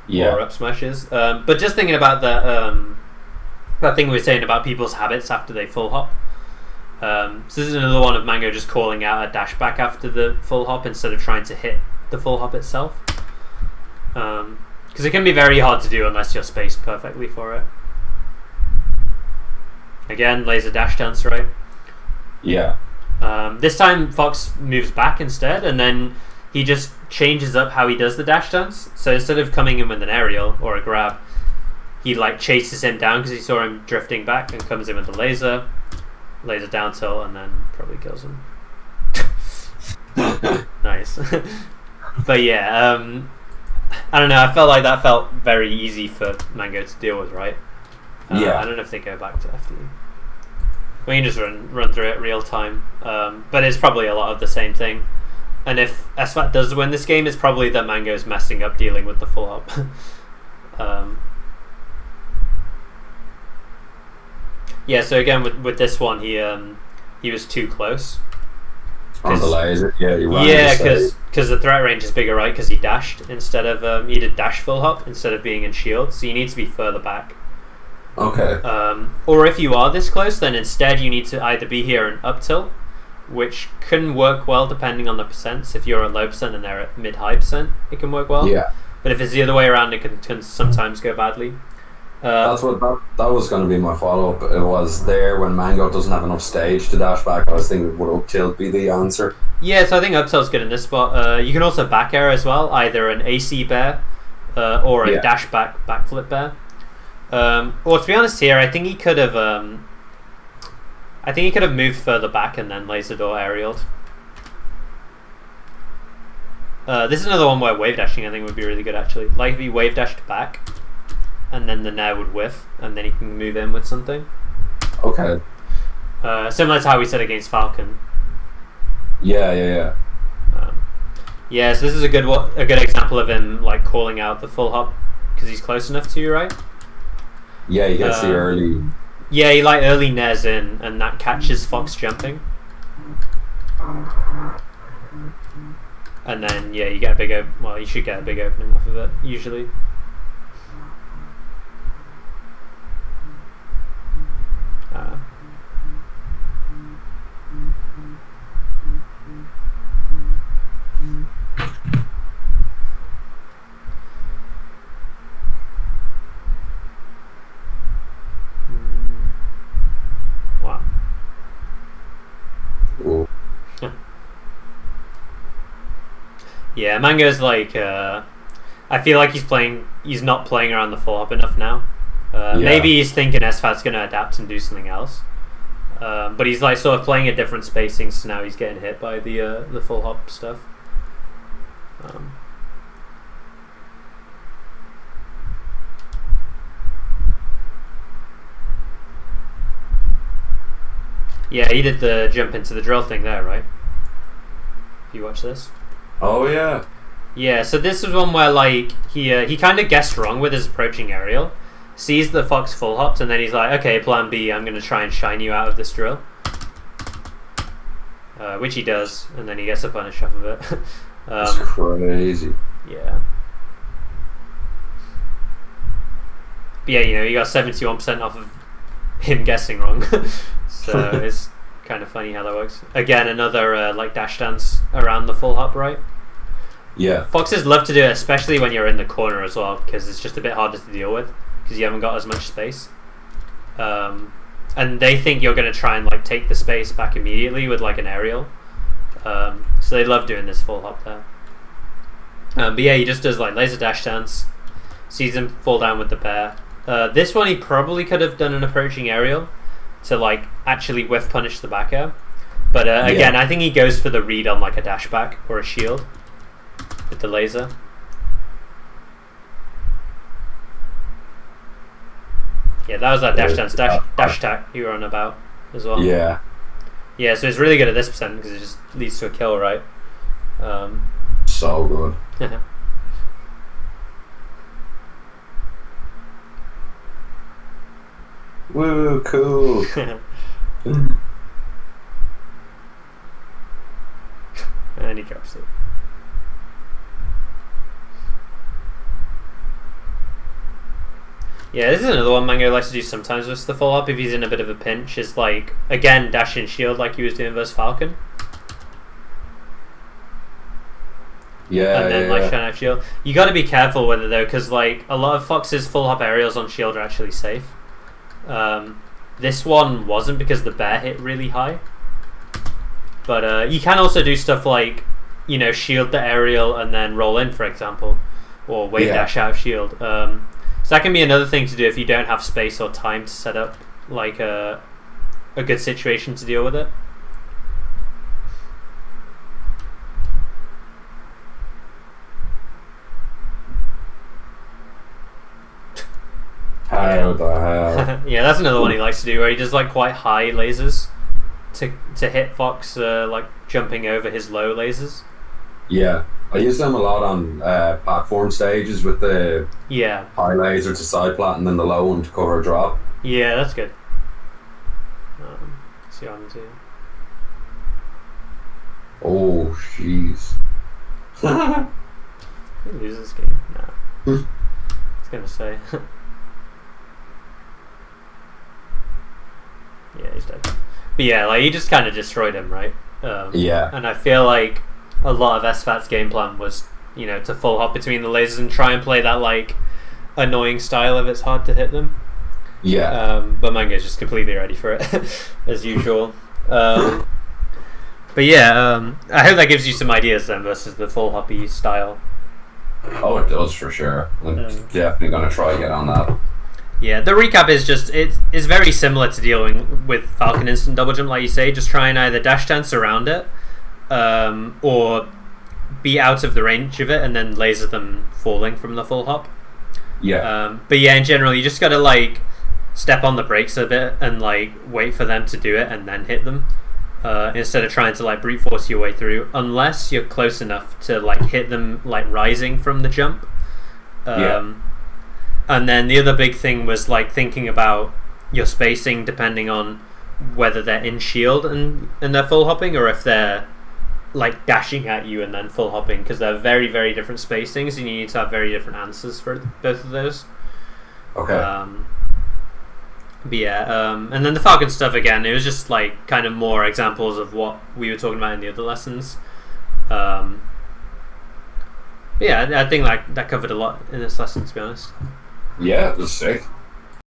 or up smashes. But just thinking about that thing we were saying about people's habits after they full hop. So this is another one of Mango just calling out a dash back after the full hop instead of trying to hit the full hop itself. Because it can be very hard to do unless you're spaced perfectly for it. Again, laser dash dance, right? Yeah. This time Fox moves back instead, and then he just changes up how he does the dash dance. So instead of coming in with an aerial or a grab, he like chases him down because he saw him drifting back and comes in with the laser down tilt, and then probably kills him. Nice. But yeah, I don't know, I felt like that felt very easy for Mango to deal with, right? I don't know if they go back to FD. We can just run through it real time, but it's probably a lot of the same thing. And if SFAT does win this game, it's probably that Mango's messing up dealing with the full hop. Yeah, so again with this one, he was too close. On the laser, because the threat range is bigger, right? Because he dashed instead of he did dash full hop instead of being in shield, so you need to be further back. Okay. Or if you are this close, then instead you need to either be here and up tilt, which can work well depending on the percents. If you're at low percent and they're at mid-high percent, it can work well. Yeah. But if it's the other way around, it can sometimes go badly. That's what that was going to be my follow-up. It was there when Mango doesn't have enough stage to dash back. I was thinking, would up tilt be the answer? Yeah, so I think up tilt's good in this spot. You can also back air as well, either an AC bear or a dash backflip bear. Or to be honest, here I think he could have. I think he could have moved further back and then laser door aerialed. This is another one where wave dashing I think would be really good actually. Like if he wave dashed back, and then the Nair would whiff, and then he can move in with something. Okay. Similar to how we said against Falcon. Yeah. Yeah, so this is a good example of him like calling out the full hop because he's close enough to you, right? Yeah, he gets the early. Yeah, he like early Nairs in, and that catches Fox jumping. And then you get a big you should get a big opening off of it usually. Wow. Yeah, Mango's like I feel like he's not playing around the full hop enough now. Maybe he's thinking SFAT's going to adapt and do something else. But he's like sort of playing at different spacings, so now he's getting hit by the full hop stuff. Yeah, he did the jump into the drill thing there, right? If you watch this. Oh yeah. Yeah, so this is one where like he kind of guessed wrong with his approaching aerial, sees the fox full hops, and then he's like, okay, plan B, I'm going to try and shine you out of this drill. Which he does, and then he gets a punish off of it. That's crazy. Yeah. But yeah, you got 71% off of him guessing wrong. So it's kind of funny how that works. Again, another like dash dance around the full hop, right? Yeah. Foxes love to do it, especially when you're in the corner as well, because it's just a bit harder to deal with, because you haven't got as much space. And they think you're going to try and like take the space back immediately with like an aerial. So they love doing this full hop there. But yeah, he just does like laser dash dance, sees him fall down with the bear. This one he probably could have done an approaching aerial to like actually whiff punish the back air. But again, I think he goes for the read on like a dash back or a shield with the laser. Yeah, that was that dash dance, dash attack you were on about as well. Yeah. Yeah, so it's really good at this percent because it just leads to a kill, right? So good. Woo, cool. And he drops it. Yeah, this is another one Mango likes to do sometimes with the full hop if he's in a bit of a pinch. Is like, again, dash and shield like he was doing versus Falcon. Yeah, and then like shine out shield. You got to be careful with it though, because like a lot of Fox's full hop aerials on shield are actually safe. This one wasn't because the bear hit really high. But you can also do stuff like, shield the aerial and then roll in, for example, or wave dash out shield. So that can be another thing to do if you don't have space or time to set up like a good situation to deal with it. How the hell? Yeah, that's another one he likes to do where he does like quite high lasers to hit Fox like jumping over his low lasers. Yeah, I use them a lot on platform stages with the high laser to side plat and then the low one to cover a drop. Yeah, that's good. See what I'm doing. Oh, jeez. He loses this game. Nah. I was gonna say. Yeah, he's dead. But yeah, like he just kind of destroyed him, right? Yeah. And I feel like a lot of SFAT's game plan was, to full hop between the lasers and try and play that like annoying style if it's hard to hit them. Yeah. But Mango's just completely ready for it, as usual. But yeah, I hope that gives you some ideas then versus the full hoppy style. Oh, it does for sure. I'm definitely going to try to get on that. Yeah, the recap is just, it's very similar to dealing with Falcon Instant Double Jump, like you say. Just try and either dash dance around it, or be out of the range of it and then laser them falling from the full hop. Yeah. But yeah, in general, you just gotta like step on the brakes a bit and like wait for them to do it and then hit them, instead of trying to like brute force your way through, unless you're close enough to like hit them like rising from the jump. And then the other big thing was like thinking about your spacing depending on whether they're in shield and they're full hopping, or if they're like dashing at you and then full hopping, because they're very, very different spacings and you need to have very different answers for both of those. Okay. But yeah, and then the Falcon stuff again, it was just like kind of more examples of what we were talking about in the other lessons. Yeah, I think like that covered a lot in this lesson, to be honest. Yeah, it was sick.